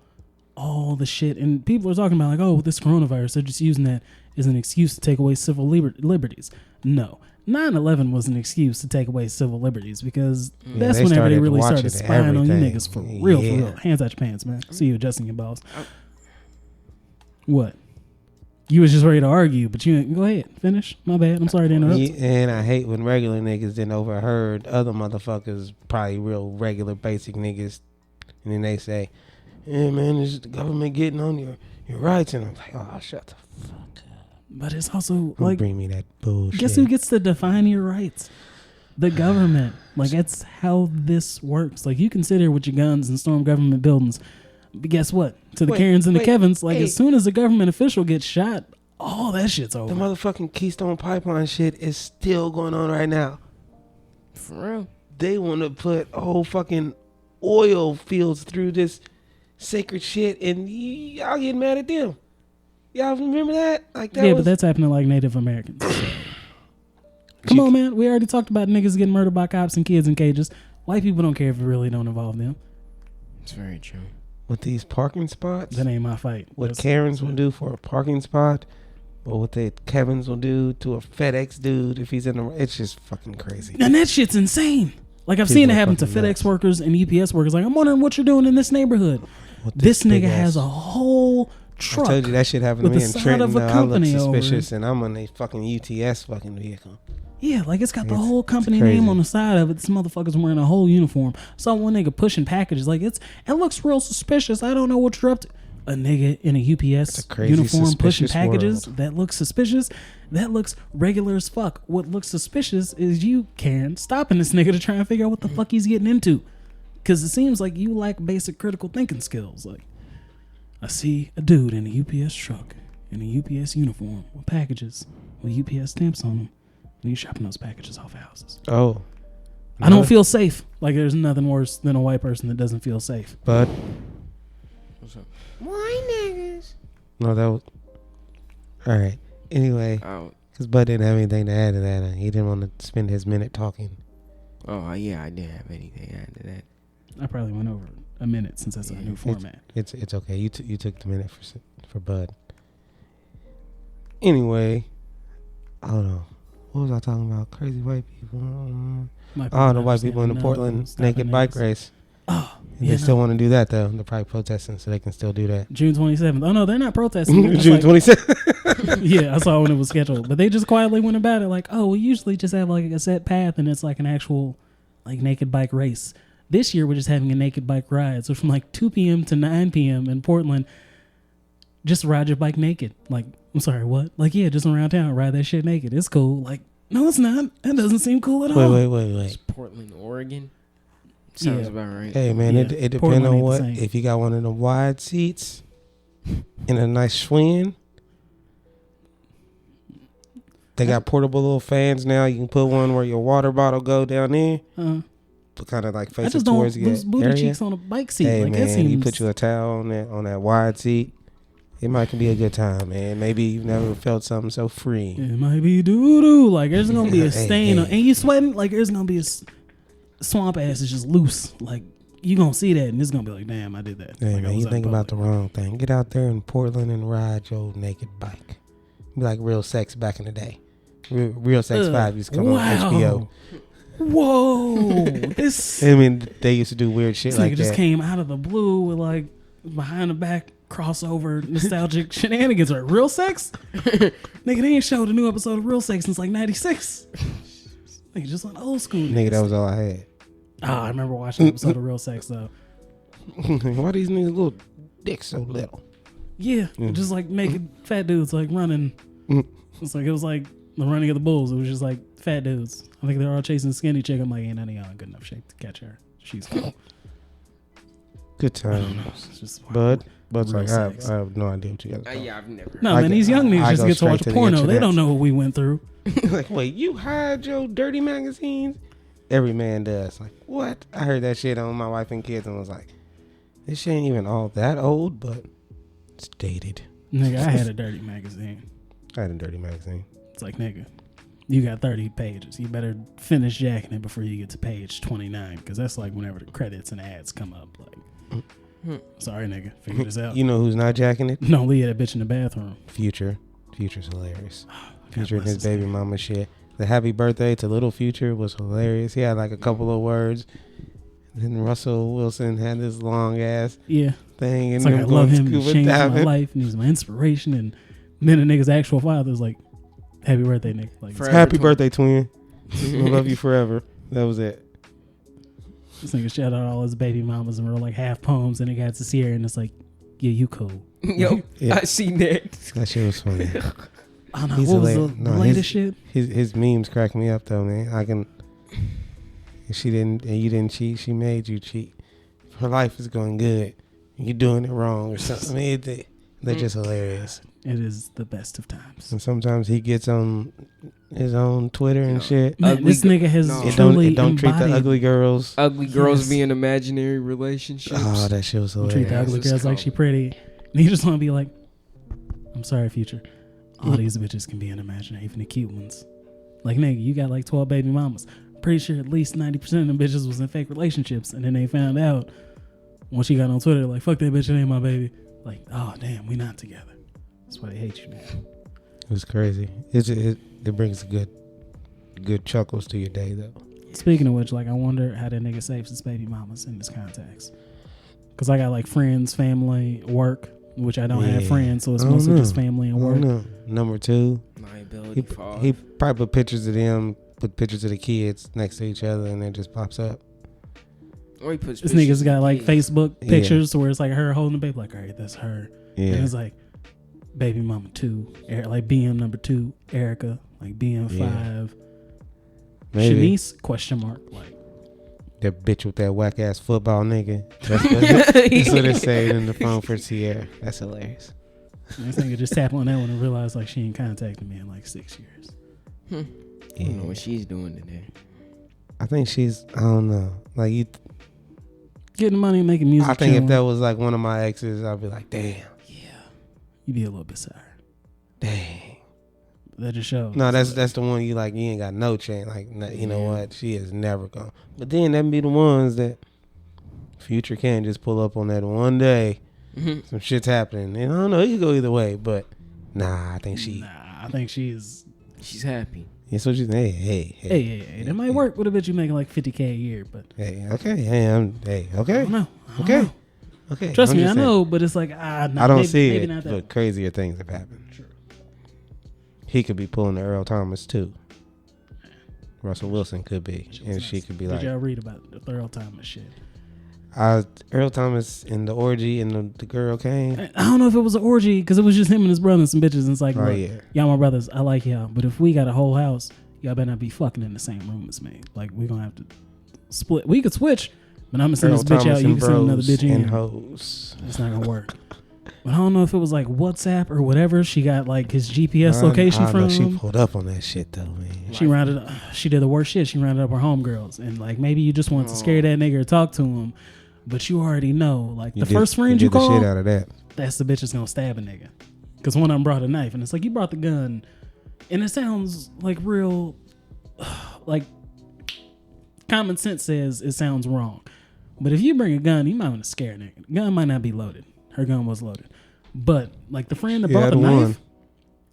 A: all the shit. And people are talking about like, oh, this coronavirus, they're just using that as an excuse to take away civil liberties. No. 9/11 was an excuse to take away civil liberties because that's
B: they
A: whenever they
B: started
A: really started
B: watching
A: spying on you
B: everything.
A: niggas for real,
B: Yeah.
A: for real. Hands out your pants, man. See you adjusting your balls. What? You was just ready to argue, but you go ahead, finish. My bad. I'm sorry to interrupt.
B: And I hate when regular niggas then overheard other motherfuckers, probably real regular basic niggas, and then they say, yeah, man, this is the government getting on your rights. And I'm like, oh, shut the fuck up.
A: But it's also
B: Don't
A: like,
B: bring me that bullshit.
A: guess who gets to define your rights? The government. Like, that's how this works. Like, you can sit here with your guns and storm government buildings. But guess what? To the
B: Wait,
A: Karens and the
B: wait,
A: Kevins, like,
B: hey.
A: as soon as a government official gets shot, all that shit's
B: The
A: over.
B: motherfucking Keystone Pipeline shit is still going on right now.
C: For real.
B: They want to put whole fucking oil fields through this sacred shit, and y'all get mad at them. Y'all remember that? Like that
A: Yeah,
B: was,
A: but that's happening to, like, Native Americans. So. Come on, man. We already talked about niggas getting murdered by cops and kids in cages. White people don't care if it really don't involve them.
C: It's very true.
B: with these parking spots.
A: That ain't my fight.
B: What Karens will do for a parking spot, or what the Kevins will do to a FedEx dude if he's in the. It's just fucking crazy.
A: And that shit's insane. Like, I've
B: People
A: seen it
B: are
A: happen to
B: fucking
A: FedEx
B: nuts.
A: workers and UPS workers. Like, I'm wondering what you're doing in this neighborhood.
B: With
A: This
B: big
A: nigga
B: ass-
A: has a whole
B: I
A: truck.
B: told you that shit happened to
A: with
B: me
A: the
B: in
A: side
B: Trenton.
A: of a
B: I look
A: company over
B: suspicious, and I'm on a fucking UTS fucking vehicle.
A: Yeah, like it's got the
B: It's-
A: whole company
B: crazy.
A: name on the side of it. This motherfucker's wearing a whole uniform. Saw one nigga pushing packages. Like it looks real suspicious. I don't know what you're up to. A nigga in a UPS
B: a crazy,
A: uniform pushing
B: suspicious
A: packages.
B: world.
A: That looks suspicious. That looks regular as fuck. What looks suspicious is you, Karen, stopping this nigga to try and figure out what the fuck he's getting into. Because it seems like you lack basic critical thinking skills. Like, I see a dude in a UPS truck, in a UPS uniform, with packages, with UPS stamps on them. And he's shopping those packages off houses.
B: Oh.
A: I don't feel safe. Like, there's nothing worse than a white person that doesn't feel safe.
B: But
C: What's up? Why niggas?
B: no, that was all right. Anyway,
C: Oh,
B: because Bud didn't have anything to add to that. He didn't want to spend his minute talking.
C: yeah, I didn't have anything to add to that.
A: I probably went over a minute since that's a new format.
B: It's okay. You took the minute for Bud. Anyway, I don't know. What was I talking about? Crazy white people. The white people in the Portland naked bike race.
A: Oh,
B: They still want to do that though. They're probably protesting, so they can still do that.
A: June 27th. Oh no, they're not protesting. They're just
B: June
A: like,
B: 27th.
A: yeah, I saw when it was scheduled, but they just quietly went about it like, oh, we usually just have like a set path, and it's like an actual like naked bike race. This year we're just having a naked bike ride. So from like 2 p.m. to 9 p.m. in Portland, just ride your bike naked. Like, I'm sorry, what? Like, yeah, just around town, ride that shit naked. It's cool. Like, no, it's not. That doesn't seem cool at all.
B: Wait.
C: It's Portland, Oregon. Sounds
A: Yeah.
C: about right.
B: Hey man,
A: Yeah,
B: it depends
A: Portland
B: on
A: ain't the
B: what.
A: same.
B: If you got one of the wide seats and a nice swing, they got portable little fans now. You can put one where your water bottle go down there, but kind of like
A: I
B: face
A: just
B: it
A: don't
B: towards
A: lose
B: your
A: booty
B: area.
A: cheeks on a bike seat.
B: Hey
A: like, that
B: man,
A: seems...
B: you put you a towel on that wide seat. It might be a good time, man. Maybe you've never felt something so free.
A: It might be doo-doo. Like, there's going to be a
B: Hey,
A: stain.
B: hey.
A: And you sweating? Like, there's going to be swamp ass is just loose. Like, you going to see that, and it's going to be like, damn, I did that.
B: Hey
A: like,
B: man, you think about the wrong thing. Get out there in Portland and ride your naked bike. Be like Real Sex back in the day. Real Sex 5 used to come on HBO.
A: Whoa. This
B: I mean, they used to do weird shit
A: nigga
B: like
A: just
B: that.
A: came out of the blue with, like, behind the back crossover nostalgic shenanigans. Like, Real Sex? Nigga, they ain't showed a new episode of Real Sex since, like, 96. Nigga, just on old school.
B: Nigga, that was all I had.
A: Oh, I remember watching an episode of Real Sex, though.
B: Why these niggas little dicks so little?
A: Yeah, just like naked fat dudes like running.
B: Mm.
A: It's like it was like the running of the bulls. It was just like fat dudes. I think they're all chasing a skinny chick. I'm like, ain't none of y'all in good enough shape to catch her. She's cool.
B: Good
A: I don't know.
B: times.
A: It's just
B: Bud's
A: Real
B: like,
A: sex.
B: I have no idea what you guys are talking
C: Yeah, I've never.
A: No,
B: I
A: man,
B: go-
A: these young niggas
B: I
A: just
B: go
A: get to watch
B: straight to the
A: porno. They
B: internet.
A: don't know what we went through.
B: Like, wait, you hide your dirty magazines? Every man does. Like, what? I heard that shit on My Wife and Kids and was like, this shit ain't even all that old, but it's dated.
A: Nigga, I had a dirty magazine.
B: I had a dirty magazine.
A: It's like, nigga, you got 30 pages. You better finish jacking it before you get to page 29, because that's like whenever the credits and ads come up. Like, sorry, nigga, figure this out.
B: You know who's not jacking it?
A: No, leave that bitch in the bathroom.
B: Future. Future's hilarious.
A: God
B: Future and
A: bless
B: his
A: his
B: baby mama shit. The happy birthday to little Future was hilarious. He had like a couple of words. Then Russell Wilson had this long ass
A: Yeah.
B: thing,
A: It's
B: and
A: like, I
B: them
A: love
B: going
A: him. He
B: scuba
A: changed my
B: diving.
A: life, and he's my inspiration. And then the nigga's actual father was like, happy birthday, nigga. Like,
C: Forever.
B: Happy birthday, twin. I love you forever. That was it.
A: this nigga shout out all his baby mamas and wrote like half poems, and it got to see her, and it's like, yeah, you cool.
C: Yo,
B: Yeah.
C: I seen that.
B: That shit was funny.
A: Oh, no,
B: He's
A: what was
B: hilarious.
A: the
B: No,
A: latest shit?
B: His memes crack me up though, man. I can. If she didn't, and you didn't cheat, she made you cheat. Her life is going good. You're doing it wrong or something. I mean, they're just hilarious.
A: It is the best of times.
B: And sometimes he gets on his own Twitter and shit.
A: Man,
C: Ugly
A: this nigga has
C: no.
A: truly
B: It don't treat the
A: embodied-
B: ugly girls.
C: Ugly girls
A: Yes.
C: being imaginary relationships.
B: Oh, that shit was hilarious.
A: treat the ugly
C: It's
A: girls like
C: cold.
A: she pretty. And you just want to be like, I'm sorry, Future. All these bitches can be an imaginary, even the cute ones. Like, nigga, you got like 12 baby mamas. Pretty sure at least 90% of them bitches was in fake relationships. And then they found out when she got on Twitter, like, fuck that bitch, it ain't my baby. Like, oh, damn, we not together. That's why they hate you, man.
B: It was crazy. It brings good chuckles to your day though.
A: Speaking of which, like, I wonder how that nigga saves his baby mamas in this context. Because I got like friends, family, work, which I don't have
B: Yeah.
A: friends, so it's
B: I don't
A: mostly
B: know.
A: just family and
B: I
A: work.
B: don't know. Number two,
C: Liability
B: he
C: fall.
B: probably put pictures of them put pictures of the kids next to each other, and it just pops up.
C: Or he puts
A: This nigga's got like
C: kids.
A: Facebook pictures where it's like her holding the baby. Like, all right, that's her.
B: Yeah.
A: And it's like baby mama 2, like BM number 2, Erica, like BM 5,
B: Maybe.
A: Shanice, question mark, like
B: that bitch with that whack ass football nigga. That's what it said in the phone for Sierra. That's hilarious.
A: this nigga just tap on that one and realize like she ain't contacted me in like 6 years.
C: I don't know what she's doing today.
B: I think she's, I don't know. Like you,
A: Getting money and making music.
B: I think
A: chilling.
B: if that was like one of my exes, I'd be like, damn.
A: Yeah, you'd be a little bit sour.
B: Dang.
A: That just shows.
B: No, that's the one you like. You ain't got no chance. Like, you know what? She is never gone. But then that be the ones that Future can just pull up on that one day. Some shit's happening. And I don't know. It could go either way. But nah, I think
A: Nah, I think she's
C: happy.
B: Yeah, so she's
A: hey. That might work with a bitch you making like $50K a year, but
B: okay. Okay.
A: I don't know.
B: Okay. Okay.
A: Trust
B: I'm
A: me,
B: just
A: I
B: saying.
A: know, but it's like
B: I don't see
A: maybe
B: it,
A: not that.
B: but crazier things have happened.
A: True.
B: He could be pulling the Earl Thomas too. Russell Wilson could be, and she could be
A: Did
B: like,
A: y'all read about the Earl Thomas shit?
B: Earl Thomas in the orgy and the girl came.
A: I don't know if it was an orgy because it was just him and his brother and some bitches. And it's like,
B: Oh
A: look,
B: yeah,
A: y'all my brothers, I like y'all, but if we got a whole house, y'all better not be fucking in the same room as me. Like we gonna have to split. We could switch, but I'm gonna send
B: Earl
A: this bitch
B: Thomas
A: out. You
B: and
A: can send another
B: bros
A: bitch in.
B: and hoes.
A: It's not gonna work. But I don't know if it was like WhatsApp or whatever. She got like his GPS location
B: I
A: from
B: know she
A: him.
B: pulled up on that shit though, man.
A: She rounded up. She did the worst shit. She rounded up her homegirls, and like maybe you just want to scare that nigga or talk to him, but you already know, like the first friend you
B: did the
A: call,
B: shit out of that.
A: that's the bitch that's gonna stab a nigga. Because one of them brought a knife, and it's like you brought the gun, and it sounds like real, like common sense says it sounds wrong, but if you bring a gun, you might want to scare a nigga. The gun might not be loaded. Her gun was loaded, but like the friend that
B: She
A: brought
B: had
A: the knife,
B: one.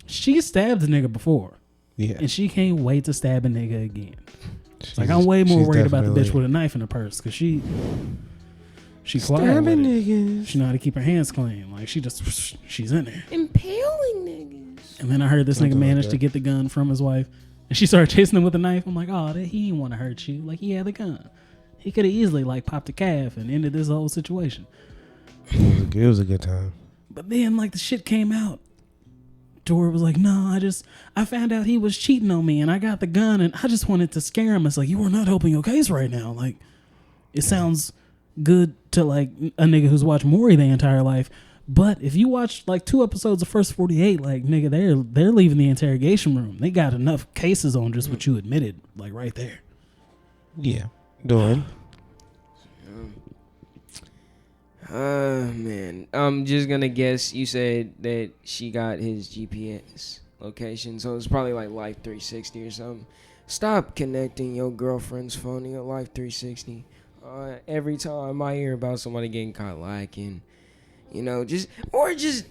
A: she stabbed the nigga before.
B: Yeah,
A: And she can't wait to stab a nigga again.
B: she's,
A: Like I'm way more
B: she's
A: worried about the bitch
B: definitely
A: with a knife in her purse because she quiet
B: stabbing
A: with it.
B: niggas.
A: She know how to keep her hands clean. Like she's in there.
C: Impaling niggas.
A: And then I heard this
B: Something
A: nigga
B: like
A: managed
B: that.
A: to get the gun from his wife, and she started chasing him with a knife. I'm like, oh, he didn't want to hurt you. Like he had the gun. He could have easily like popped a calf and ended this whole situation.
B: It was a good time.
A: But then like the shit came out. Dora was like, no, I found out he was cheating on me and I got the gun and I just wanted to scare him. It's like, you are not helping your case right now. Like, it sounds good to like a nigga who's watched Maury their entire life. But if you watch like 2 episodes of First 48, like nigga, they're leaving the interrogation room. They got enough cases on just what you admitted, like right there.
B: Yeah, doing.
C: Man, I'm just gonna guess you said that she got his GPS location, so it's probably like Life 360 or something. Stop connecting your girlfriend's phone to your Life 360. Every time I hear about somebody getting caught lacking, just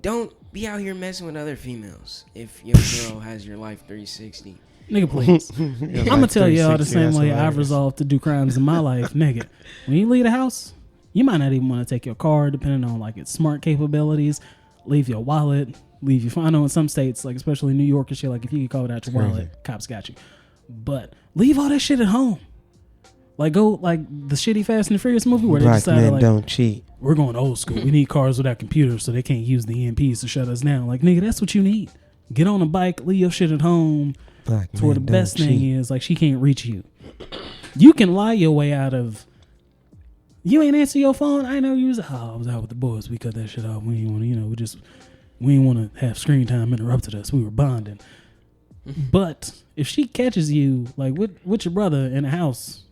C: don't be out here messing with other females if your girl has your Life 360.
A: Nigga, please. I'm gonna tell y'all the same way I've resolved to do crimes in my life. Nigga, when you leave the house, you might not even want to take your car, depending on like its smart capabilities. Leave your wallet, leave your phone. I know in some states, like especially New York and shit, like if you get caught without your wallet, cops got you. But leave all that shit at home. Like go like the shitty Fast and the Furious movie where
B: Black
A: they decided
B: men
A: like
B: don't cheat.
A: we're going old school. We need cars without computers so they can't use the EMPs to shut us down. Like nigga, that's what you need. Get on a bike, leave your shit at home.
B: Black
A: That's where the
B: men
A: best
B: don't
A: thing
B: cheat.
A: is. Like she can't reach you. You can lie your way out of. You ain't answer your phone. I know you was. Oh, I was out with the boys. We cut that shit off. We didn't want to. We didn't want to have screen time interrupted us. We were bonding. But if she catches you like with your brother in a house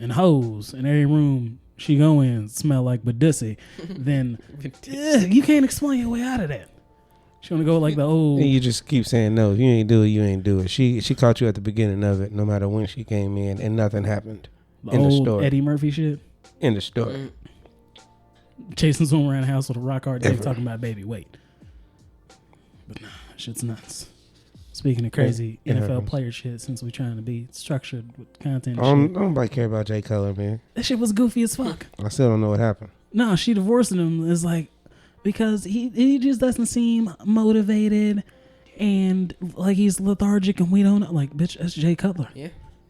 A: and hoes in every room she go in smell like Badussy, then you can't explain your way out of that. She want to go like the old.
B: And you just keep saying no. If you ain't do it, you ain't do it. She caught you at the beginning of it, no matter when she came in, and nothing happened.
A: The
B: in the
A: old
B: story.
A: Eddie Murphy shit.
B: In the story.
A: Chasing someone around the house with a rock hard dick talking about baby weight. But nah, shit's nuts. Speaking of crazy
B: It
A: NFL
B: happens.
A: player shit, since we trying to be structured with content
B: I
A: and shit.
B: don't nobody care about Jay Cutler, man.
A: That shit was goofy as fuck.
B: I still don't know what happened.
A: No, she divorcing him is like because he just doesn't seem motivated. and like he's lethargic and we don't know. Like, bitch, that's Jay Cutler.
C: Yeah.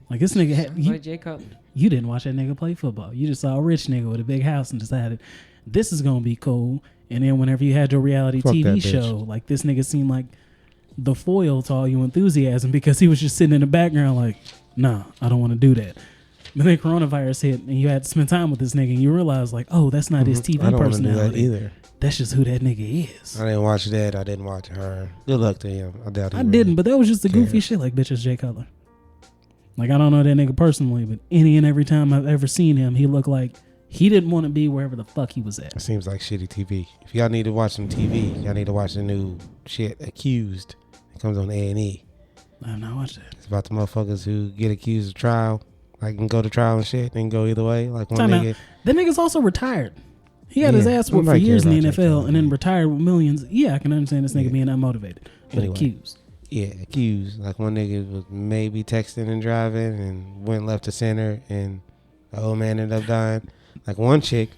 A: Like this nigga
C: Sounds like Jay Cutler.
A: you didn't watch that nigga play football. You just saw a rich nigga with a big house and decided this is gonna be cool. And then whenever you had your reality
B: Fuck that
A: TV
B: bitch.
A: show, like this nigga seemed like the foil to all your enthusiasm because he was just sitting in the background like, nah, I don't want to do that. But then coronavirus hit and you had to spend time with this nigga and you realize like, oh, that's not his TV
B: I don't want to do that
A: personality.
B: either.
A: That's just who that nigga is.
B: I didn't watch that. I didn't watch her. Good luck to him. I doubt he
A: I
B: really
A: didn't, but that was just the goofy
B: cares.
A: shit. Like, bitch, it's Jay Cutler. Like, I don't know that nigga personally, but any and every time I've ever seen him, he looked like he didn't want to be wherever the fuck he was at.
B: It seems like shitty TV. If y'all need to watch some TV, y'all need to watch the new shit, Accused. It comes on A&E.
A: I have not watched that.
B: It's about the motherfuckers who get accused of trial. Like, can go to trial and shit and go either way. Like, one
A: Time out.
B: nigga.
A: That nigga's also retired. He had his
B: Yeah,
A: ass whooped for
B: nobody
A: years in
B: cares
A: the
B: about Jay
A: NFL
B: Cutler,
A: and then
B: man.
A: retired with millions. Yeah, I can understand this nigga
B: Yeah.
A: being unmotivated. But
B: Anyway.
A: accused.
B: Yeah, accused. Like, one nigga was maybe texting and driving and went left to center and the old man ended up dying. Like, one chick,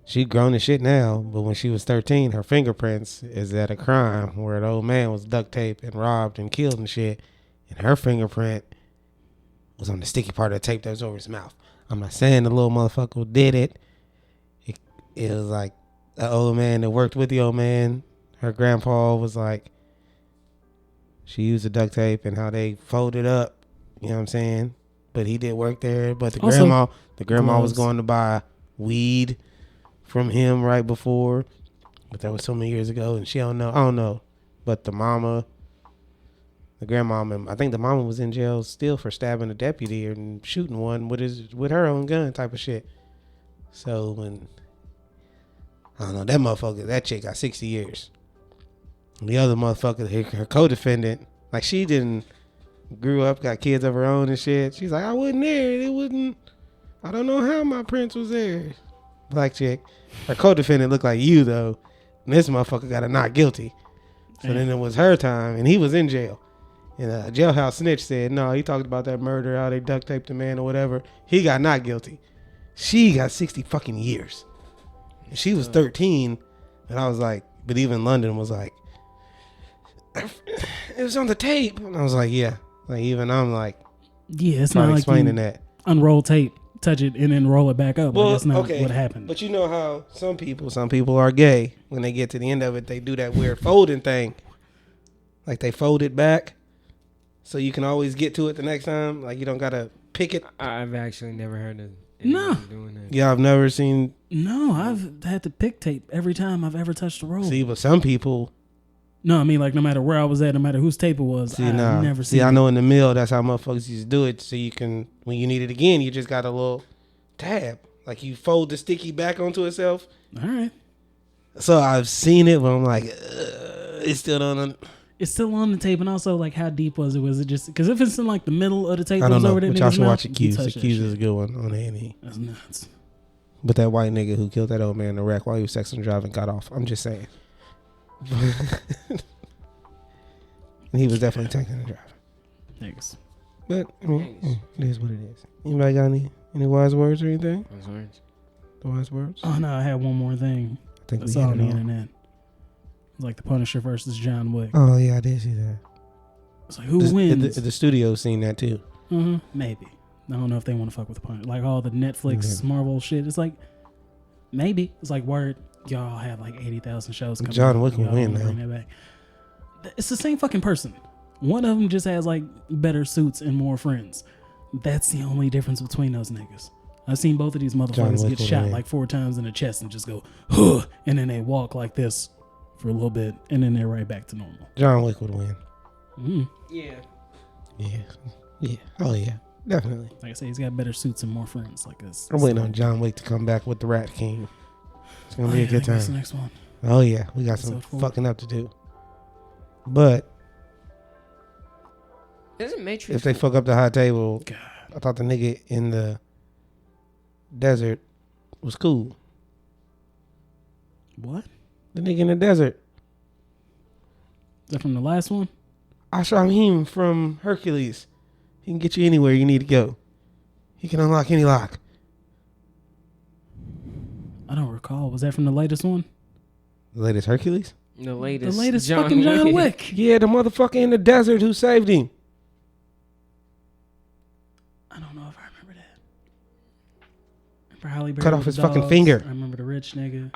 B: she grown as shit now, but when she was 13, her fingerprints is at a crime where the old man was duct taped and robbed and killed and shit. And her fingerprint was on the sticky part of the tape that was over his mouth. I'm not saying the little motherfucker did it. It was like the old man that worked with the old man. Her grandpa was like, she used the duct tape and how they folded up. You know what I'm saying? But he did work there. But the
A: Also,
B: grandma was
A: gloves.
B: going to buy weed from him right before. But that was so many years ago, and she don't know. I don't know. But the grandmama, I think the mama was in jail still for stabbing a deputy and shooting one with her own gun type of shit. So when I don't know, that chick got 60 years. And the other motherfucker, her co-defendant, like she grew up, got kids of her own and shit. She's like, I wasn't there. I don't know how my prince was there. Black chick. Her co-defendant looked like you though. And this motherfucker got a not guilty. So then it was her time and he was in jail. And a jailhouse snitch said, no, he talked about that murder, how they duct taped the man or whatever. He got not guilty. She got 60 fucking years. And she was 13. And I was like, but even London was like, it was on the tape. And I was like, yeah. Like even I'm like,
A: Yeah, it's not like
B: explaining
A: you
B: that.
A: unroll tape, touch it, and then roll it back up.
B: Well,
A: Like, that's not
B: okay,
A: what happened.
B: But you know how some people are gay. When they get to the end of it, they do that weird folding thing. Like they fold it back. So you can always get to it the next time. Like you don't gotta pick it.
C: I've actually never heard of
A: No.
C: anyone doing that.
B: Yeah, I've never seen.
A: No, I've had to pick tape every time I've ever touched a roll.
B: See, but some people.
A: No, I mean like no matter where I was at, no matter whose tape it was,
B: See,
A: I've
B: nah.
A: never
B: See,
A: seen
B: I
A: it.
B: know in the mill that's how motherfuckers used to do it. So you can, when you need it again, you just got a little tab. Like you fold the sticky back onto itself.
A: All right.
B: So I've seen it, but I'm like, it's still don't.
A: It's still on the tape, and also like how deep was it? Was it just because if it's in like the middle of the tape,
B: I
A: that
B: don't
A: was
B: know.
A: over that
B: But y'all
A: nigga's
B: should
A: mouth,
B: watch
A: you
B: Accused.
A: touch that
B: Accused is a
A: shit.
B: good one on A&E.
A: That's nuts.
B: But that white nigga who killed that old man in the wreck while he was sexing driving got off. I'm just saying. He was definitely taking and driving.
A: Niggas.
B: But I mean, it is what it is. Anybody got any wise words or anything?
C: Those words.
B: The wise words?
A: Oh no, I had one more thing.
B: I think
A: That's
B: we
A: all
B: hit
A: on
B: it
A: the
B: all.
A: internet. It's like the Punisher versus John Wick.
B: Oh yeah, I did see that.
A: It's like who wins?
B: The studio seen that too.
A: Maybe. I don't know if they want to fuck with the Punisher. Like all the Netflix
B: Yeah.
A: Marvel shit. It's like maybe it's like word. Y'all have like 80,000 shows coming.
B: John
A: out.
B: Wick will
A: Y'all
B: win
A: wanna
B: now.
A: bring that back. It's the same fucking person. One of them just has like better suits and more friends. That's the only difference between those niggas. I've seen both of these motherfuckers
B: Wick
A: get
B: will
A: shot
B: win.
A: like 4 times in the chest and just go, huh, and then they walk like this for a little bit, and then they're right back to normal.
B: John Wick would win.
C: Yeah.
B: Yeah. Oh yeah. Definitely.
A: Like I say, he's got better suits and more friends. Like this.
B: I'm waiting on John Wick to come back with the Rat King. It's gonna be a good
A: That's the
B: time.
A: next one.
B: Oh yeah, we got some
A: Episode 4.
B: fucking up to do. But
C: Isn't Matrix?
B: if they fuck up the high table,
A: God.
B: I thought the nigga in the desert was cool.
A: What?
B: The nigga in the desert.
A: Is that from the last one?
B: Ashram from Hercules. He can get you anywhere you need to go. He can unlock any lock.
A: I don't recall. Was that from the latest one?
B: The latest Hercules?
C: The latest
A: fucking John Wick.
B: Yeah, the motherfucker in the desert who saved him.
A: I don't know if I remember that. Remember Halle Berry
B: Cut off
A: with
B: his
A: the
B: fucking
A: dogs?
B: finger.
A: I remember the rich nigga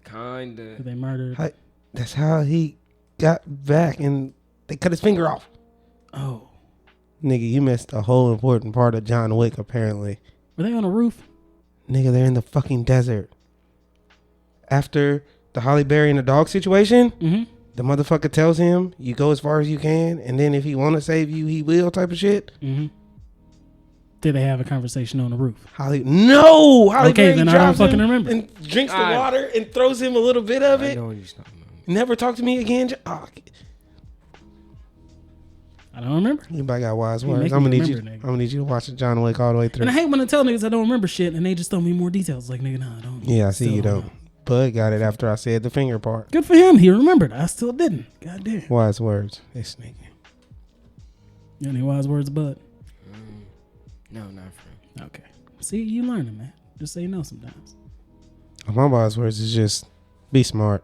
C: Kinda.
A: who they murdered.
B: That's how he got back, and they cut his finger off.
A: Oh.
B: Nigga, you missed a whole important part of John Wick, apparently.
A: Were they on a roof?
B: Nigga, they're in the fucking desert. After the Halle Berry and the dog situation, the motherfucker tells him, you go as far as you can, and then if he want to save you, he will, type of shit.
A: Did they have a conversation on the roof?
B: Halle
A: Okay,
B: Berry
A: then I don't
B: drops him
A: fucking remember.
B: and drinks the water and throws him a little bit of
C: I
B: it.
C: know what you're talking about.
B: Never talk to me again.
A: I don't remember.
B: Anybody got wise
A: You
B: words?
A: make
B: I'm
A: me
B: gonna need you.
A: remember, nigga.
B: I'm gonna need you to watch the John Wick all the way through.
A: And I hate when I tell niggas I don't remember shit and they just throw me more details. Like, nigga, nah, I don't.
B: Yeah, I see
A: still
B: you don't.
A: know.
B: Bud got it after I said the finger part.
A: Good for him. He remembered. I still didn't. God damn.
B: Wise words. This nigga.
A: You got any wise words, Bud?
C: No, not for him.
A: Okay. See, you learning, man. Just say no sometimes.
B: My wise words is just be smart.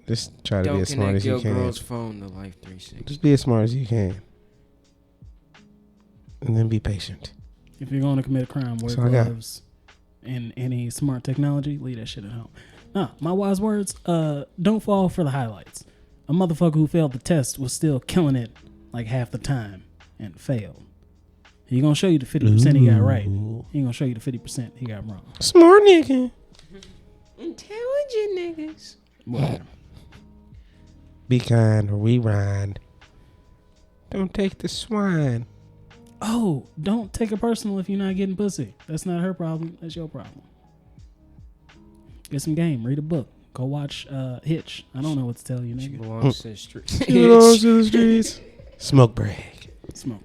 B: Just try to
C: Don't
B: be as smart
C: connect
B: as you
C: your
B: can.
C: girl's phone to Life 360.
B: Just be as smart as you can. And then be patient.
A: If you're going to commit a crime, wear
B: That's all I got.
A: gloves and any smart technology, leave that shit at home. Nah, my wise words, don't fall for the highlights. A motherfucker who failed the test was still killing it like half the time and failed. He gonna show you the 50% he got right. He gonna show you the 50% he got wrong.
B: Smart nigga.
C: Intelligent niggas.
A: Whatever.
B: Be kind or rewind. Don't take the swine.
A: Oh, don't take it personal if you're not getting pussy. That's not her problem. That's your problem. Get some game. Read a book. Go watch Hitch. I don't know what to tell you,
C: She
A: nigga.
C: belongs to the streets.
B: Belongs to the streets. Smoke break.
A: Smoke.